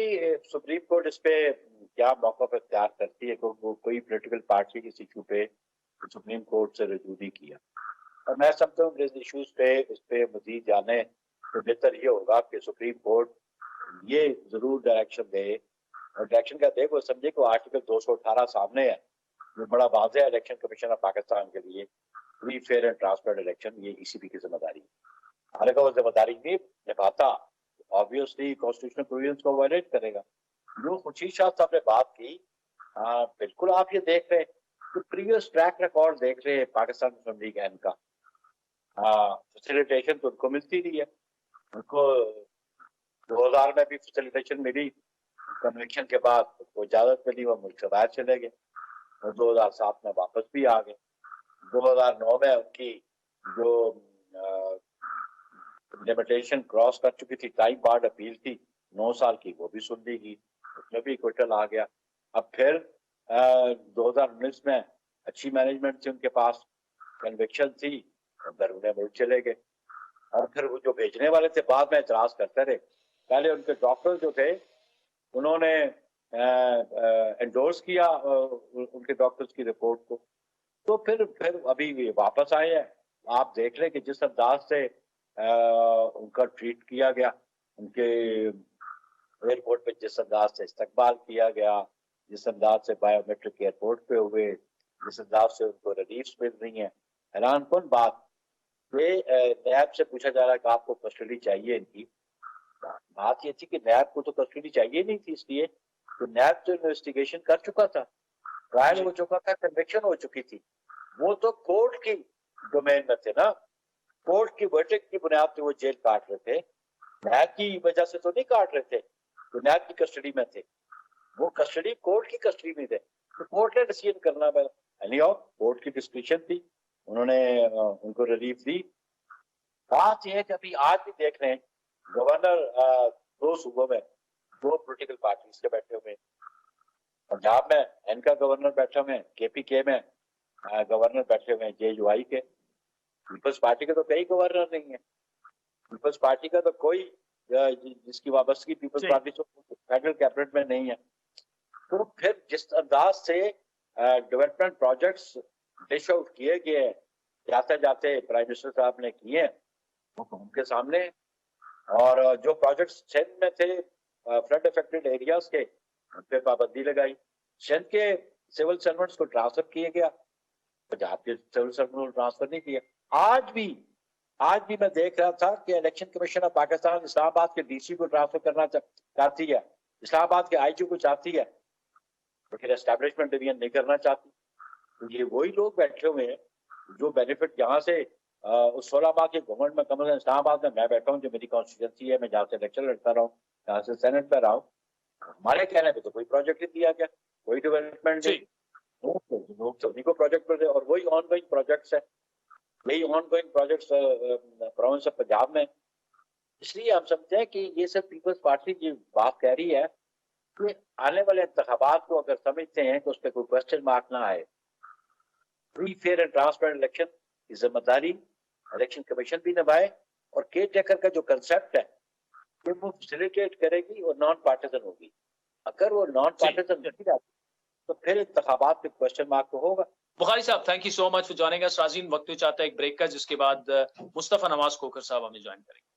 सुप्रीम कोर्ट इस पे क्या मौका इख्तियार करती है, कोई पॉलिटिकल पार्टी इस इशू पे सुप्रीम कोर्ट से रजू नहीं किया, और मैं समझता हूँ इस इशूज पे इस पे मजीद जाने तो बेहतर ये होगा कि सुप्रीम कोर्ट ये जरूर डायरेक्शन दे, और डायरेक्शन का दे वो समझे को आर्टिकल 218 सामने है जो बड़ा वाज़ेह इलेक्शन कमीशन ऑफ पाकिस्तान के लिए free fair and transparent election, ये ECB की जिम्मेदारी है। हालांकि वो जिम्मेदारी नहीं निभाता ऑब्वियसली कॉन्स्टिट्यूशनल प्रोविजंस को वायलेट करेगा। जो खुर्शीद शाह साहब ने बात की, बिल्कुल आप ये देख रहे हैं कि प्रीवियस ट्रैक रिकॉर्ड देख रहे हैं पाकिस्तान मुस्लिम लीग एन का, फैसिलिटेशन तो उनको मिलती रही है, उनको 2000 में भी फैसिलिटेशन मिली, कन्विक्शन के बाद उनको इजाजत मिली, वो मुल्क से बाहर चले गए और 2007 में वापस भी आ गए। 2009 में उनकी जो लिमिटेशन क्रॉस कर चुकी थी, टाइम बार्ड अपील थी 9 साल की, वो भी सुन ली गई, उसमें भी क्विटल आ गया। अब फिर 2019 में अच्छी मैनेजमेंट थी उनके पास, कन्विक्शन थी, दरुने मुल्क चले गए, और फिर वो जो भेजने वाले थे बाद में एतराज करते रहे। पहले उनके डॉक्टर जो थे उन्होंने एंडोर्स किया उनके डॉक्टर्स की रिपोर्ट को, तो फिर अभी वापस आए हैं। आप देख रहे हैं कि जिस अंदाज से उनका ट्रीट किया गया, उनके एयरपोर्ट पे जिस अंदाज से इस्तकबाल किया गया, जिस अंदाज से बायोमेट्रिक एयरपोर्ट पे हुए, जिस अंदाज से उनको रिलीफ्स मिल रही हैं, हैरान कौन बात। ये नैब से पूछा जा रहा है कि आपको कस्टडी चाहिए इनकी, बात ये थी कि नैब को तो कस्टडी चाहिए नहीं थी, इसलिए तो नैब तो इन्वेस्टिगेशन कर चुका था, ट्रायल हो चुका था, कन्विक्शन हो चुकी थी, वो तो कोर्ट की डोमेन में थे ना, कोर्ट की वर्डिक्ट की बुनियाद पे वो जेल काट रहे थे, नैब की वजह से तो नहीं काट रहे थे, तो नैब की कस्टडी में थे, वो कस्टडी कोर्ट की कस्टडी में थे, तो कोर्ट ने डिसीजन करना पड़ा। कोर्ट की डिस्क्रिप्शन थी, उन्होंने उनको रिलीफ दी। बात यह है कि अभी आज भी देख रहे हैं गवर्नर 2 सूबों में 2 पॉलिटिकल पार्टीज के बैठे हुए, पंजाब में एन का गवर्नर बैठे हुए हैं, KPK में गवर्नर बैठे हुए हैं JUI के। पीपल्स पार्टी के तो कई गवर्नर नहीं है, पीपल्स पार्टी का तो कोई जिसकी वाबस्तगी पीपल्स पार्टी से फेडरल कैबिनेट में नहीं है। तो फिर जिस अंदाज से डेवलपमेंट प्रोजेक्ट्स डिश आउट किए गए जाते जाते प्राइम मिनिस्टर साहब ने किए वो उनके सामने, और जो प्रोजेक्ट्स सिंध में थे फ्लड अफेक्टेड एरियाज के, उन पे पाबंदी लगाई, सिंध के सिविल सर्वेंट्स को ट्रांसफर किया गया, पंजाब के सिविल सर्वेंट को ट्रांसफर नहीं किया। आज भी मैं देख रहा था कि election commission of Pakistan Islamabad के DC को ट्रांसफर करना चाहती है, इस्लामाबाद के IG को चाहती है, तो फिर एस्टैब्लिशमेंट डिवीजन नहीं करना चाहती। तो ये वही लोग बैठे हुए हैं जो बेनिफिट यहाँ से उस 16 माह के गवर्नमेंट में कम इस्लामाबाद में मैं बैठा हूँ, जो मेरी कॉन्स्टिट्यूंसी है, मैं जहाँ से इलेक्शन लड़ता रहा हूँ, जहाँ से सेनेट पे रहा हूँ, हमारे कहने पे तो कोई प्रोजेक्ट नहीं दिया गया, कोई डेवलपमेंट नहीं, लोग सभी को प्रोजेक्ट पर, और वही ऑनगोइंग प्रोजेक्ट्स है, यही ongoing projects province of Punjab में। इसलिए हम समझते हैं कि ये सब पीपल्स पार्टी की बात कह रही है कि आने वाले इंतखाबात को अगर समझते हैं तो उस पर कोई क्वेश्चन मार्क ना आए, free fair and transparent election की जिम्मेदारी इलेक्शन कमीशन भी निभाए, और केयर टेकर का जो कंसेप्ट है कि वो फैसिलिटेट करेगी और नॉन पार्टिजन होगी। अगर वो नॉन पार्टिजन नहीं रहती तो फिर इंतखाबात पे क्वेश्चन मार्क तो होगा। बुखारी साहब, thank you so much for joining us. राजीन, वक्त चाहता है एक ब्रेक का, जिसके बाद मुस्तफा नवाज खोखर साहब हमें ज्वाइन करेंगे।